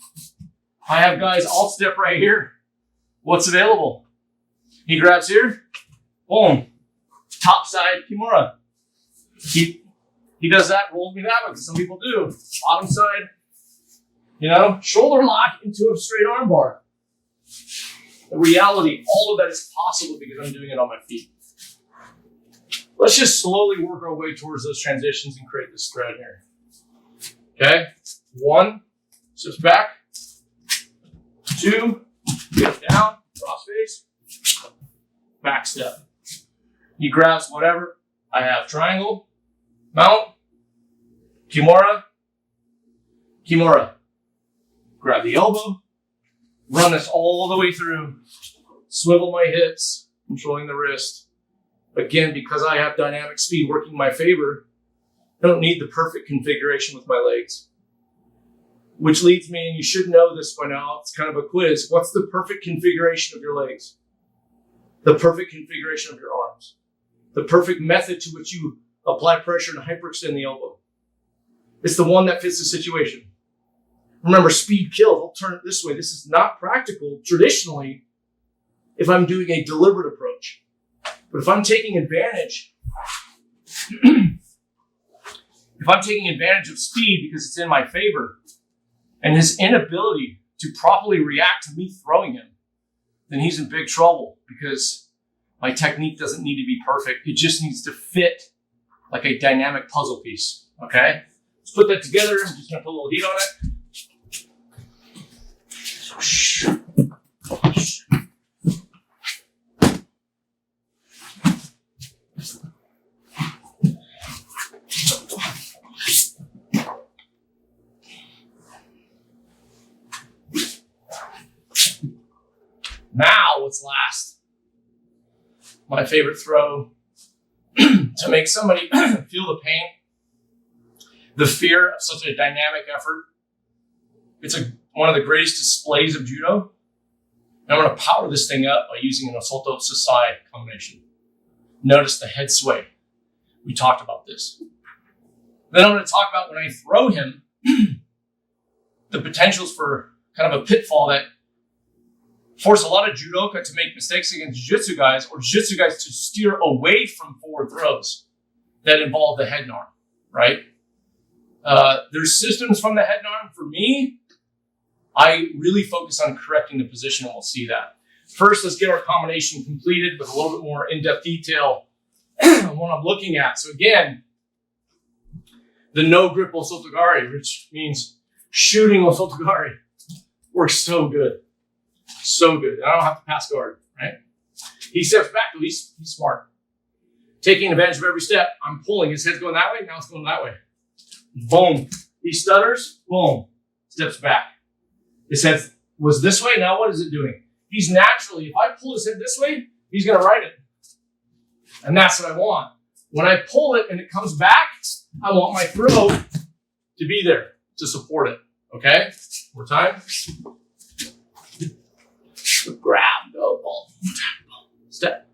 I have guys, I'll step right here. What's available? He grabs here. Boom. Top side Kimura. He does that, rolls me that way, because some people do. Bottom side, shoulder lock into a straight arm bar. The reality, all of that is possible because I'm doing it on my feet. Let's just slowly work our way towards those transitions and create this thread here. Okay? 1, steps back. 2, get down, cross face, back step. He grabs whatever. I have triangle, mount, Kimura, Kimura. Grab the elbow, run this all the way through, swivel my hips, controlling the wrist. Again, because I have dynamic speed working in my favor, I don't need the perfect configuration with my legs. Which leads me, and you should know this by now, it's kind of a quiz. What's the perfect configuration of your legs? The perfect configuration of your arms. The perfect method to which you apply pressure and hyperextend the elbow. It's the one that fits the situation. Remember, speed kills. I'll turn it this way. This is not practical traditionally if I'm doing a deliberate approach. But if I'm taking advantage, of speed because it's in my favor, and his inability to properly react to me throwing him, then he's in big trouble because my technique doesn't need to be perfect. It just needs to fit like a dynamic puzzle piece. Okay? Let's put that together. I'm just going to put a little heat on it. Now, what's last? My favorite throw to make somebody feel the pain, the fear of such a dynamic effort. It's one of the greatest displays of judo. And I'm going to power this thing up by using an Osato Sasai combination. Notice the head sway. We talked about this. Then I'm going to talk about when I throw him, the potentials for kind of a pitfall that force a lot of judoka to make mistakes against jiu-jitsu guys or jiu-jitsu guys to steer away from forward throws that involve the head and arm, right? There's systems from the head and arm. For me, I really focus on correcting the position, and we'll see that. First, let's get our combination completed with a little bit more in-depth detail on what I'm looking at. So again, the no grip osotogari, which means shooting osotogari, works so good. So good. I don't have to pass guard, right? He steps back, though. He's smart. Taking advantage of every step. I'm pulling. His head's going that way. Now it's going that way. Boom. He stutters. Boom. Steps back. His head was this way. Now what is it doing? He's naturally, if I pull his head this way, he's going to right it. And that's what I want. When I pull it and it comes back, I want my throw to be there to support it. Okay? More time. Grab, go, boom, step.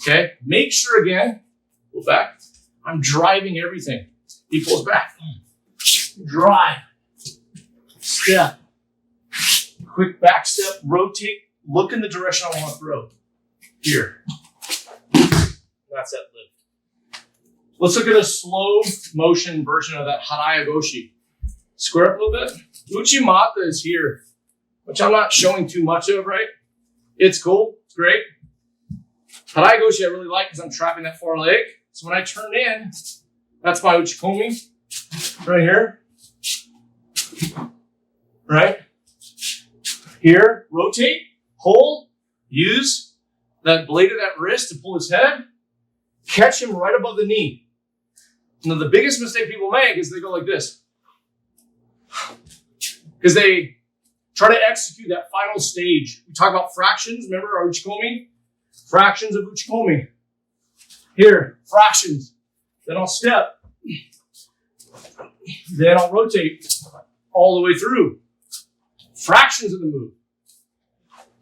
Okay? Make sure again, pull back. I'm driving everything. He pulls back. Drive. Step. Quick back step, rotate, look in the direction I want to throw. Here. That's that lift. Let's look at a slow motion version of that Harai Goshi. Square up a little bit. Uchimata is here, which I'm not showing too much of, right? It's cool. It's great. Harai Goshi I really like because I'm trapping that far leg. So when I turn in, that's my uchikomi right here. Right? Here, rotate, hold, use that blade of that wrist to pull his head, catch him right above the knee. Now the biggest mistake people make is they go like this. Because they try to execute that final stage. We talk about fractions. Remember our uchikomi? Fractions of uchikomi. Here, fractions. Then I'll step. Then I'll rotate all the way through. Fractions of the move.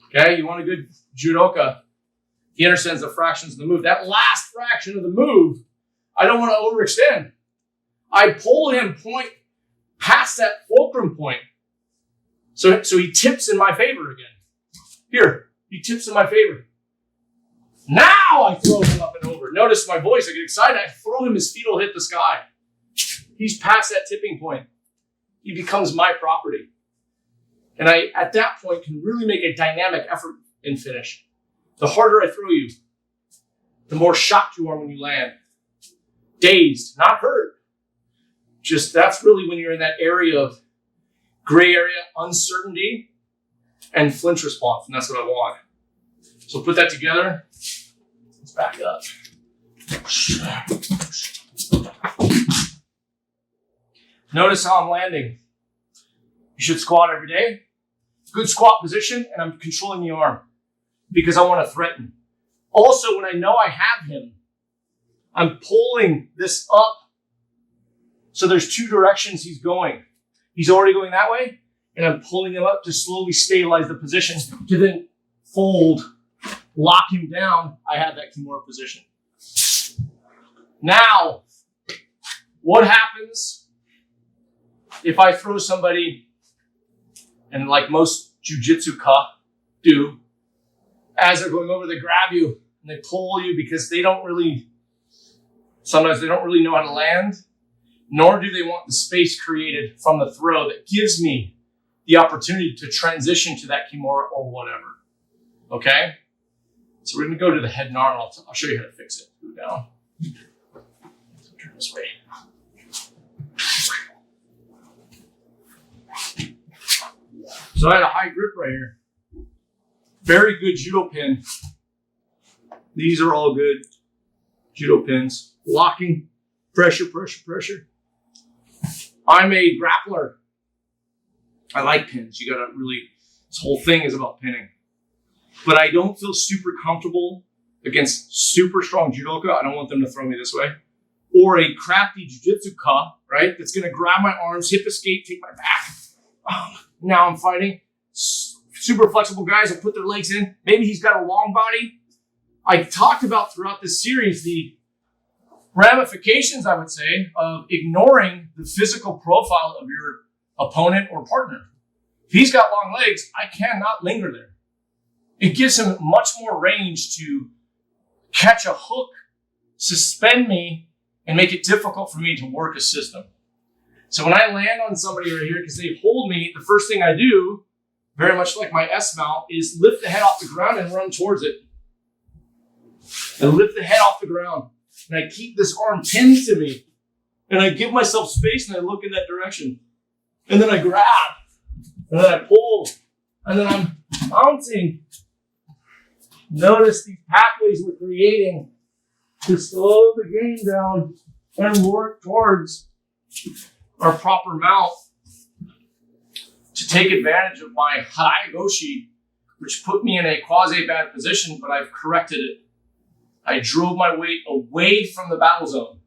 Okay, you want a good judoka. He understands the fractions of the move. That last fraction of the move, I don't want to overextend. I pull him point past that fulcrum point. So he tips in my favor again. Here, he tips in my favor. Now I throw him up and over. Notice my voice, I get excited. I throw him, his feet will hit the sky. He's past that tipping point. He becomes my property. And I, at that point, can really make a dynamic effort in finish. The harder I throw you, the more shocked you are when you land. Dazed, not hurt. that's really when you're in that area of gray area, uncertainty, and flinch response. And that's what I want. So put that together. Let's back up. Notice how I'm landing. You should squat every day. Good squat position, and I'm controlling the arm because I want to threaten. Also, when I know I have him, I'm pulling this up. So there's two directions he's going. He's already going that way, and I'm pulling him up to slowly stabilize the position to then fold, lock him down. I have that Kimura position. Now, what happens if I throw somebody, and like most jujitsu-ka do, as they're going over, they grab you and they pull you because sometimes they don't really know how to land, nor do they want the space created from the throw that gives me the opportunity to transition to that Kimura or whatever. Okay? So we're going to go to the head and arm. I'll show you how to fix it. Go down. So turn this way. So I had a high grip right here. Very good judo pin. These are all good judo pins. Locking, pressure, pressure, pressure. I'm a grappler. I like pins. You gotta really, this whole thing is about pinning. But I don't feel super comfortable against super strong judoka. I don't want them to throw me this way. Or a crafty jujitsu-ka, right? That's gonna grab my arms, hip escape, take my back. Now I'm fighting. Super flexible guys that put their legs in. Maybe he's got a long body. I talked about throughout this series the ramifications, I would say, of ignoring the physical profile of your opponent or partner. If he's got long legs, I cannot linger there. It gives him much more range to catch a hook, suspend me, and make it difficult for me to work a system. So when I land on somebody right here, because they hold me, the first thing I do, very much like my S-mount, is lift the head off the ground and run towards it. I lift the head off the ground, and I keep this arm pinned to me, and I give myself space, and I look in that direction. And then I grab, and then I pull, and then I'm mounting. Notice these pathways we're creating to slow the game down and work towards our proper mount to take advantage of my Harai Goshi, which put me in a quasi-bad position, but I've corrected it. I drove my weight away from the battle zone.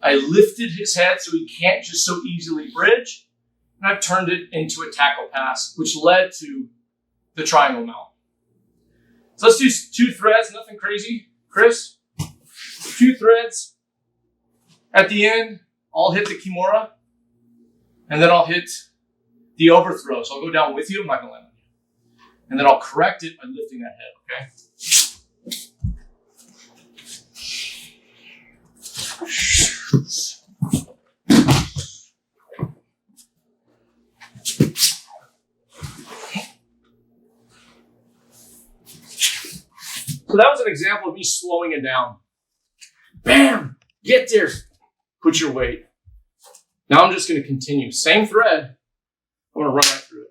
I lifted his head so he can't just so easily bridge, and I've turned it into a tackle pass, which led to the triangle mount. So let's do 2 threads, nothing crazy. Chris, 2 threads. At the end, I'll hit the Kimura, and then I'll hit the overthrow. So I'll go down with you. I'm not going to land on you. And then I'll correct it by lifting that head, okay? So that was an example of me slowing it down. Bam! Get there. Put your weight. Now I'm just going to continue. Same thread. I'm going to run right through it.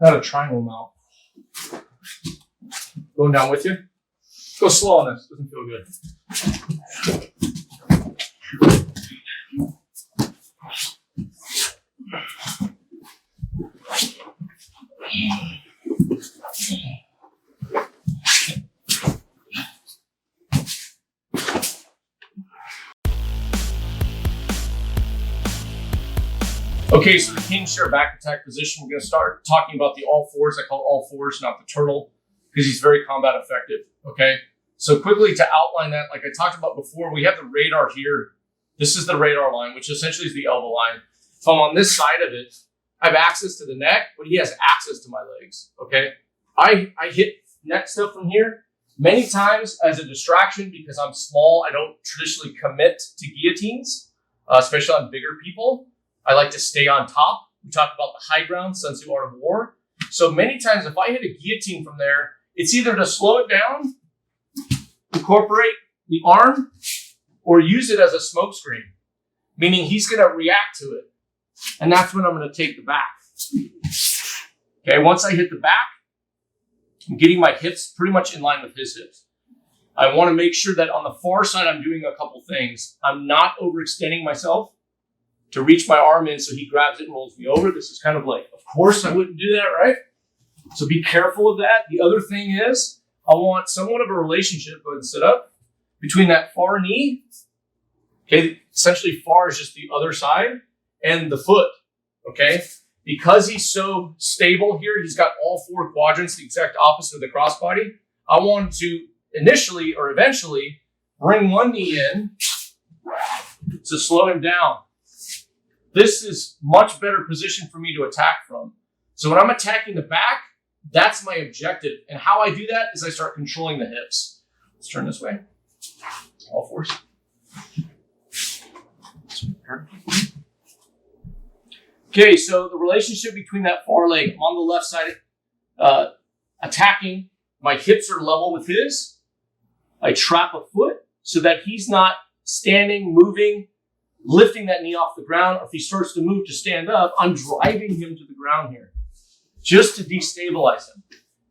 Not a triangle mount. Going down with you. Go slow on this. Doesn't feel good. Okay, so the king share back attack position, we're going to start talking about the all fours. I call all fours, not the turtle, because he's very combat effective, okay? So quickly to outline that, like I talked about before, we have the radar here. This is the radar line, which essentially is the elbow line. If I'm on this side of it, I have access to the neck, but he has access to my legs, okay? I hit neck stuff from here many times as a distraction because I'm small. I don't traditionally commit to guillotines, especially on bigger people. I like to stay on top. We talked about the high ground, Sun Tzu Art of War. So many times if I hit a guillotine from there, it's either to slow it down, incorporate the arm, or use it as a smoke screen, meaning he's going to react to it. And that's when I'm going to take the back. Okay, once I hit the back, I'm getting my hips pretty much in line with his hips. I want to make sure that on the far side, I'm doing a couple things. I'm not overextending myself to reach my arm in so he grabs it and rolls me over. This is kind of like, of course I wouldn't do that, right? So be careful of that. The other thing is, I want somewhat of a relationship, go ahead and sit up, between that far knee, okay, essentially far is just the other side, and the foot, okay? Because he's so stable here, he's got all four quadrants, the exact opposite of the crossbody. I want to initially or eventually bring one knee in to slow him down. This is much better position for me to attack from. So when I'm attacking the back, that's my objective. And how I do that is I start controlling the hips. Let's turn this way. All fours. Okay, so the relationship between that far leg, I'm on the left side, attacking. My hips are level with his. I trap a foot so that he's not standing, moving, lifting that knee off the ground. Or if he starts to move to stand up, I'm driving him to the ground here just to destabilize him.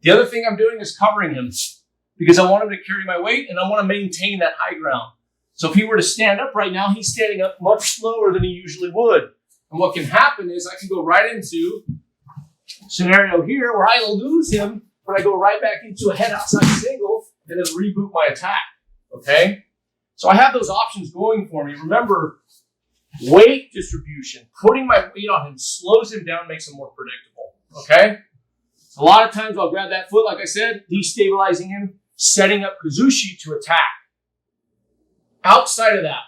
The other thing I'm doing is covering him because I want him to carry my weight and I want to maintain that high ground. So if he were to stand up right now, he's standing up much slower than he usually would. And what can happen is I can go right into a scenario here where I lose him, but I go right back into a head outside single and then reboot my attack, okay? So I have those options going for me. Remember, weight distribution, putting my weight on him slows him down, makes him more predictable, okay? So a lot of times I'll grab that foot, like I said, destabilizing him, setting up Kazushi to attack. Outside of that,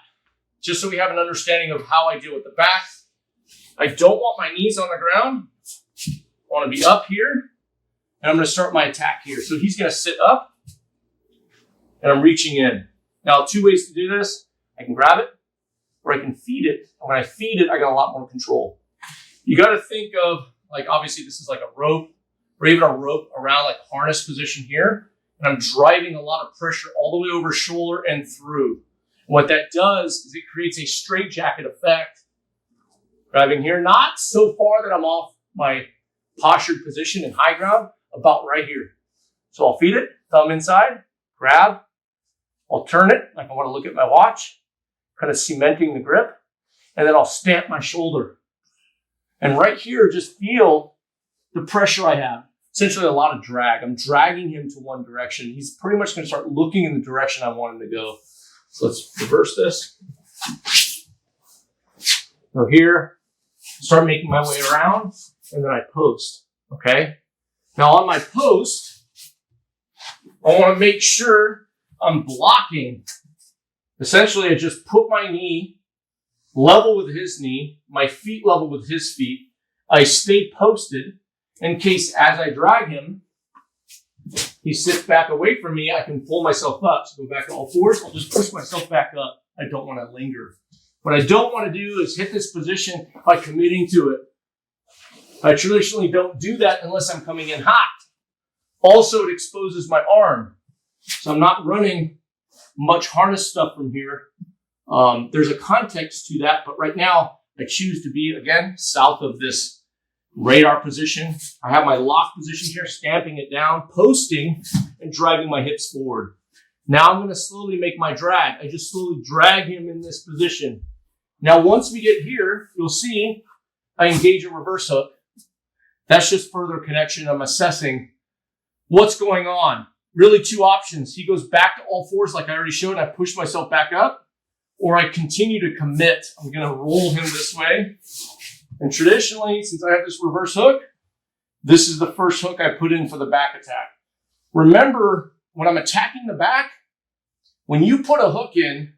just so we have an understanding of how I deal with the back, I don't want my knees on the ground. I want to be up here, and I'm going to start my attack here. So he's going to sit up, and I'm reaching in. Now, two ways to do this. I can grab it, or I can feed it. And when I feed it, I got a lot more control. You got to think of, like, obviously this is like a rope, or even a rope around like harness position here, and I'm driving a lot of pressure all the way over shoulder and through. What that does is it creates a straitjacket effect. Driving here, not so far that I'm off my postured position in high ground, about right here. So I'll feed it, thumb inside, grab, I'll turn it, like I want to look at my watch, kind of cementing the grip, and then I'll stamp my shoulder. And right here, just feel the pressure I have. Essentially a lot of drag. I'm dragging him to one direction. He's pretty much going to start looking in the direction I want him to go. So let's reverse this. So here, start making my way around, and then I post, okay? Now on my post, I want to make sure I'm blocking. Essentially, I just put my knee level with his knee, my feet level with his feet. I stay posted in case as I drag him, he sits back away from me, I can pull myself up. So go back to all fours, I'll just push myself back up. I don't want to linger. What I don't want to do is hit this position by committing to it. I traditionally don't do that unless I'm coming in hot. Also, it exposes my arm. So I'm not running much harness stuff from here. There's a context to that, but right now I choose to be, again, south of this radar position. I have my lock position here, stamping it down, posting, and driving my hips forward. Now I'm going to slowly make my drag. I just slowly drag him in this position. Now, once we get here, you'll see I engage a reverse hook. That's just further connection. I'm assessing what's going on. Really two options. He goes back to all fours like I already showed, and I push myself back up, or I continue to commit. I'm going to roll him this way. And traditionally, since I have this reverse hook, this is the first hook I put in for the back attack. Remember, when I'm attacking the back, when you put a hook in,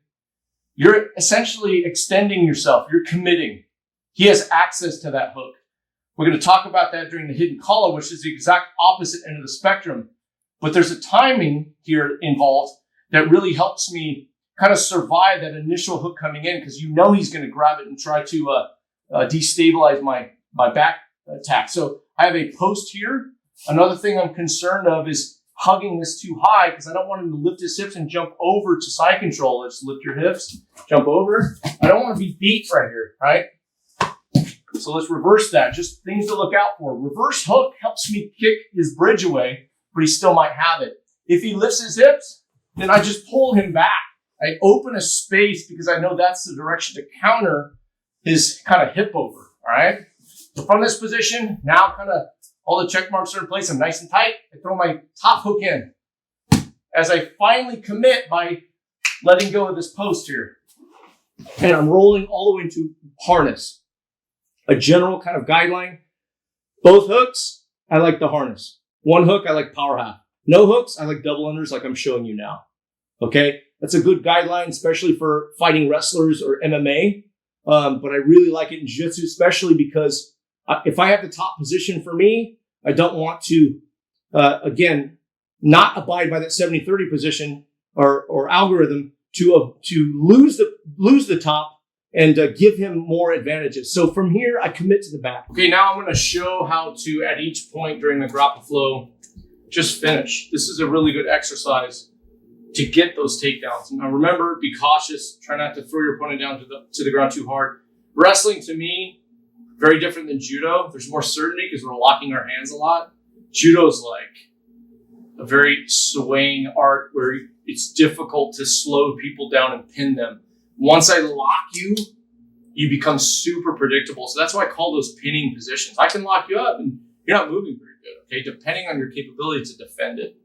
you're essentially extending yourself. You're committing. He has access to that hook. We're going to talk about that during the hidden collar, which is the exact opposite end of the spectrum. But there's a timing here involved that really helps me kind of survive that initial hook coming in, because you know he's going to grab it and try to destabilize my back attack. So I have a post here. Another thing I'm concerned of is hugging this too high because I don't want him to lift his hips and jump over to side control. Let's lift your hips, jump over. I don't want to be beat right here, right? So let's reverse that. Just things to look out for. Reverse hook helps me kick his bridge away, but he still might have it. If he lifts his hips, then I just pull him back. I open a space because I know that's the direction to counter his kind of hip over, all right? So from this position, now kind of all the check marks are in place. I'm nice and tight. I throw my top hook in as I finally commit by letting go of this post here. And I'm rolling all the way into harness. A general kind of guideline. Both hooks, I like the harness. One hook, I like power half. No hooks, I like double unders like I'm showing you now. Okay? That's a good guideline, especially for fighting wrestlers or MMA. But I really like it in jiu-jitsu, especially because if I have the top position for me, I don't want to, again, not abide by that 70-30 position or algorithm to lose the top and give him more advantages. So from here, I commit to the back. Okay, now I'm going to show how to, at each point during the grapple flow, just finish. This is a really good exercise to get those takedowns. Now remember, be cautious. Try not to throw your opponent down to the ground too hard. Wrestling, to me, very different than judo. There's more certainty because we're locking our hands a lot. Judo's like a very swaying art where it's difficult to slow people down and pin them. Once I lock you, you become super predictable. So that's why I call those pinning positions. I can lock you up and you're not moving very good, okay? Depending on your capability to defend it.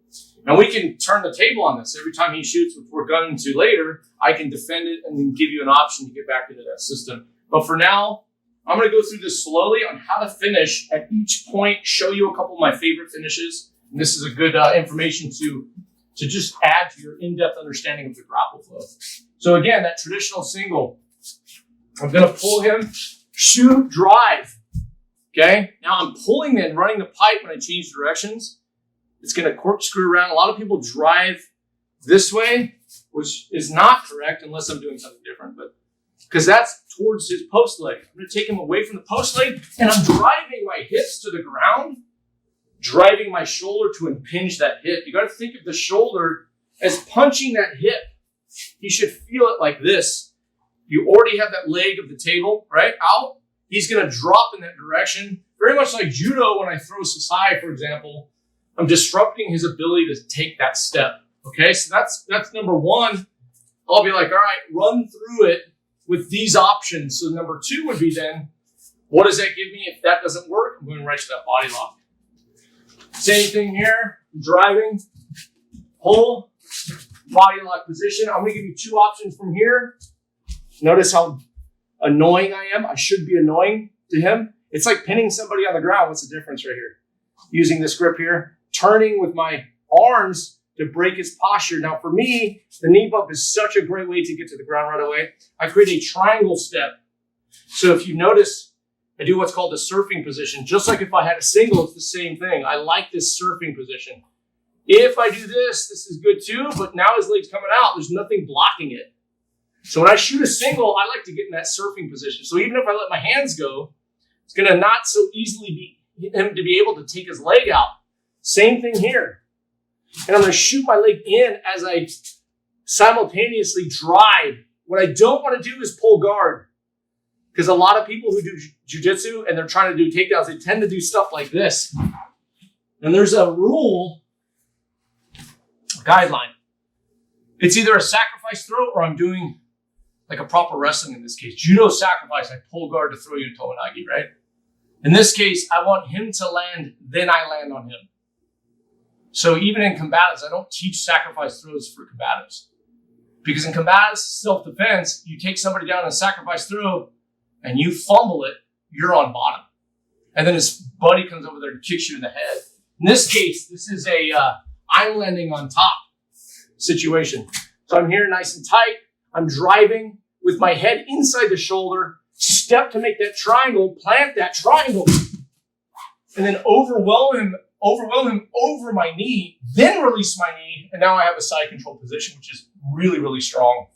And we can turn the table on this. Every time he shoots, which we're going to later, I can defend it and then give you an option to get back into that system. But for now, I'm going to go through this slowly on how to finish at each point, show you a couple of my favorite finishes. And this is a good information to just add to your in-depth understanding of the grapple flow. So again, that traditional single, I'm going to pull him, shoot, drive. Okay? Now I'm pulling and running the pipe when I change directions. It's going to corkscrew around. A lot of people drive this way, which is not correct unless I'm doing something different, but because that's towards his post leg. I'm going to take him away from the post leg, and I'm driving my hips to the ground, driving my shoulder to impinge that hip. You got to think of the shoulder as punching that hip. He should feel it like this. You already have that leg of the table, right, out. He's going to drop in that direction. Very much like judo when I throw Sasai, for example. I'm disrupting his ability to take that step. Okay, so that's number one. I'll be like, all right, run through it with these options. So number two would be then, what does that give me if that doesn't work? I'm going right to that body lock. Same thing here, driving, pull, body lock position. I'm going to give you two options from here. Notice how annoying I am. I should be annoying to him. It's like pinning somebody on the ground. What's the difference right here? Using this grip here, turning with my arms to break his posture. Now for me, the knee bump is such a great way to get to the ground right away. I create a triangle step. So if you notice, I do what's called the surfing position. Just like if I had a single, it's the same thing. I like this surfing position. If I do this, this is good too, but now his leg's coming out. There's nothing blocking it. So when I shoot a single, I like to get in that surfing position. So even if I let my hands go, it's going to not so easily be him to be able to take his leg out. Same thing here. And I'm going to shoot my leg in as I simultaneously drive. What I don't want to do is pull guard. Because a lot of people who do jiu-jitsu and they're trying to do takedowns, they tend to do stuff like this. And there's a rule, guideline. It's either a sacrifice throw or I'm doing like a proper wrestling in this case. Judo sacrifice, I pull guard to throw you into Tomonagi, right? In this case, I want him to land, then I land on him. So even in combatives, I don't teach sacrifice throws for combatives. Because in combatives, self-defense, you take somebody down in a sacrifice throw and you fumble it, you're on bottom. And then his buddy comes over there and kicks you in the head. In this case, this is a I'm landing on top situation. So I'm here nice and tight. I'm driving with my head inside the shoulder, step to make that triangle, plant that triangle, and then overwhelm him over my knee, then release my knee, and now I have a side control position, which is really, really strong.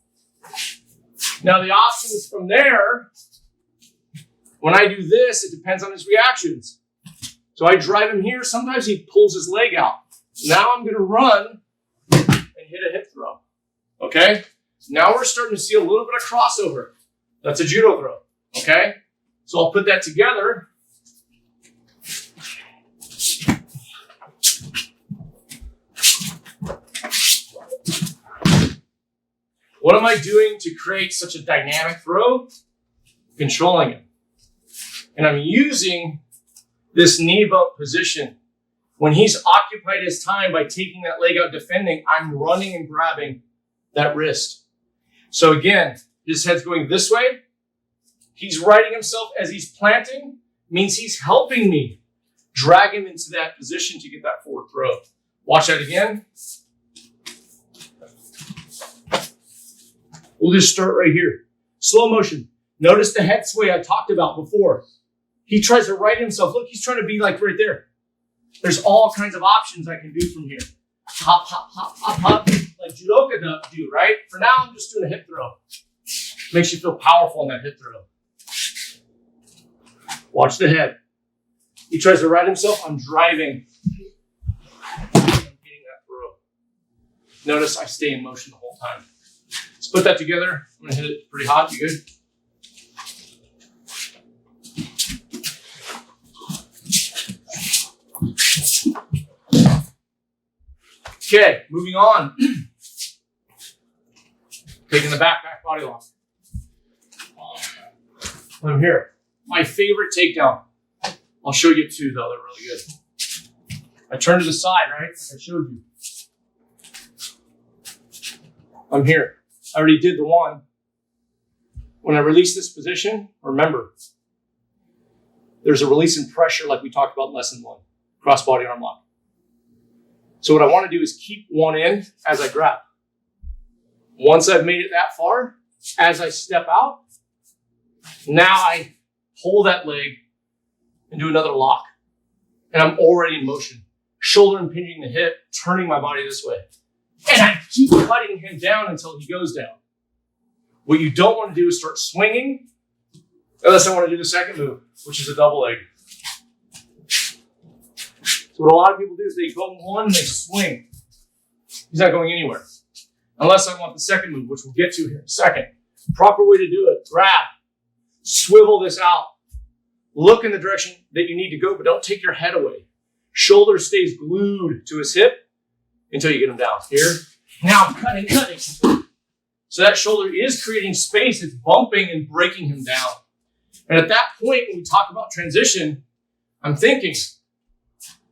Now the options from there, when I do this, it depends on his reactions. So I drive him here. Sometimes he pulls his leg out. Now I'm going to run and hit a hip throw. Okay? Now we're starting to see a little bit of crossover. That's a judo throw. Okay? So I'll put that together. What am I doing to create such a dynamic throw? Controlling it. And I'm using this knee bump position. When he's occupied his time by taking that leg out defending, I'm running and grabbing that wrist. So again, his head's going this way. He's righting himself as he's planting, means he's helping me drag him into that position to get that forward throw. Watch that again. We'll just start right here. Slow motion. Notice the head sway I talked about before. He tries to right himself. Look, he's trying to be like right there. There's all kinds of options I can do from here. Hop, hop, hop, hop, hop, like judoka do, right? For now, I'm just doing a hip throw. Makes you feel powerful in that hip throw. Watch the head. He tries to right himself. I'm driving. I'm getting that throw. Notice I stay in motion the whole time. Let's put that together. I'm going to hit it pretty hot. You good? Okay, moving on. Taking the back body lock. I'm here. My favorite takedown. I'll show you two though, they're really good. I turn to the side, right? Like I showed you. I'm here. I already did the one. When I release this position, remember, there's a release in pressure like we talked about in lesson 1. Cross body arm lock. So what I want to do is keep one in as I grab. Once I've made it that far, as I step out, now I pull that leg and do another lock. And I'm already in motion. Shoulder impinging the hip, turning my body this way. And I keep cutting him down until he goes down. What you don't want to do is start swinging, unless I want to do the second move, which is a double leg. So what a lot of people do is they go one and they swing. He's not going anywhere. Unless I want the second move, which we'll get to here in a second. Proper way to do it. Grab. Swivel this out. Look in the direction that you need to go, but don't take your head away. Shoulder stays glued to his hip until you get him down. Here. Now I'm cutting. So that shoulder is creating space. It's bumping and breaking him down. And at that point, when we talk about transition, I'm thinking,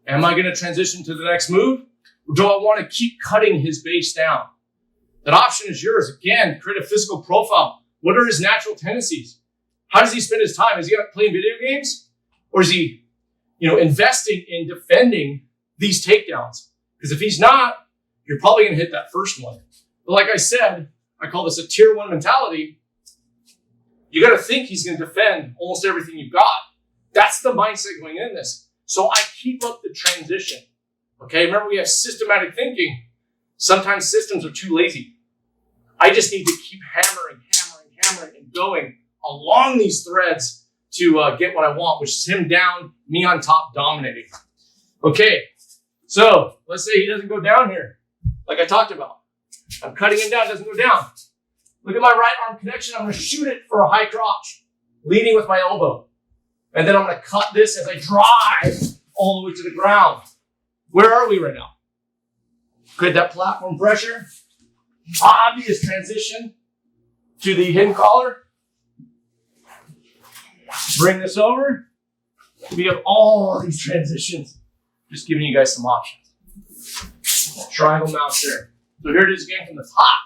am I going to transition to the next move? Or do I want to keep cutting his base down? That option is yours. Again, create a physical profile. What are his natural tendencies? How does he spend his time? Is he playing video games? Or is he, investing in defending these takedowns? Because if he's not, you're probably going to hit that first one. But like I said, I call this a tier 1 mentality. You got to think he's going to defend almost everything you've got. That's the mindset going in this. So I keep up the transition. Okay, remember we have systematic thinking. Sometimes systems are too lazy. I just need to keep hammering, and going along these threads to get what I want, which is him down, me on top, dominating. Okay, so let's say he doesn't go down here, like I talked about. I'm cutting him down, doesn't go down. Look at my right arm connection. I'm going to shoot it for a high crotch, leading with my elbow. And then I'm going to cut this as I drive all the way to the ground. Where are we right now? Create that platform pressure. Obvious transition to the hidden collar. Bring this over. We have all these transitions. Just giving you guys some options. Triangle mount there. So here it is again from the top.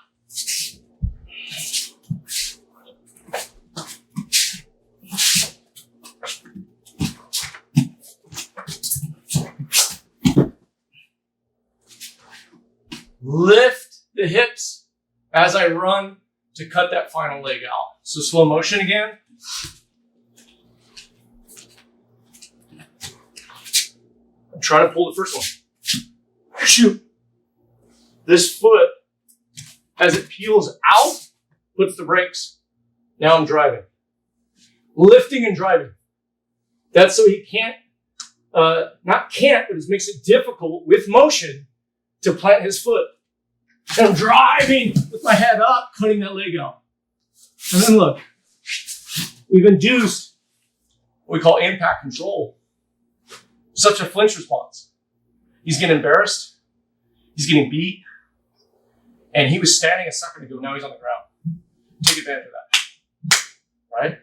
Lift the hips as I run to cut that final leg out. So slow motion again. I'm trying to pull the first one. Shoot. This foot, as it peels out, puts the brakes. Now I'm driving. Lifting and driving. That's so he can't not can't, but it makes it difficult with motion to plant his foot. And I'm driving with my head up, cutting that leg out. And then look, we've induced what we call impact control. Such a flinch response. He's getting embarrassed. He's getting beat. And he was standing a second ago. Now he's on the ground. Take advantage of that. Right?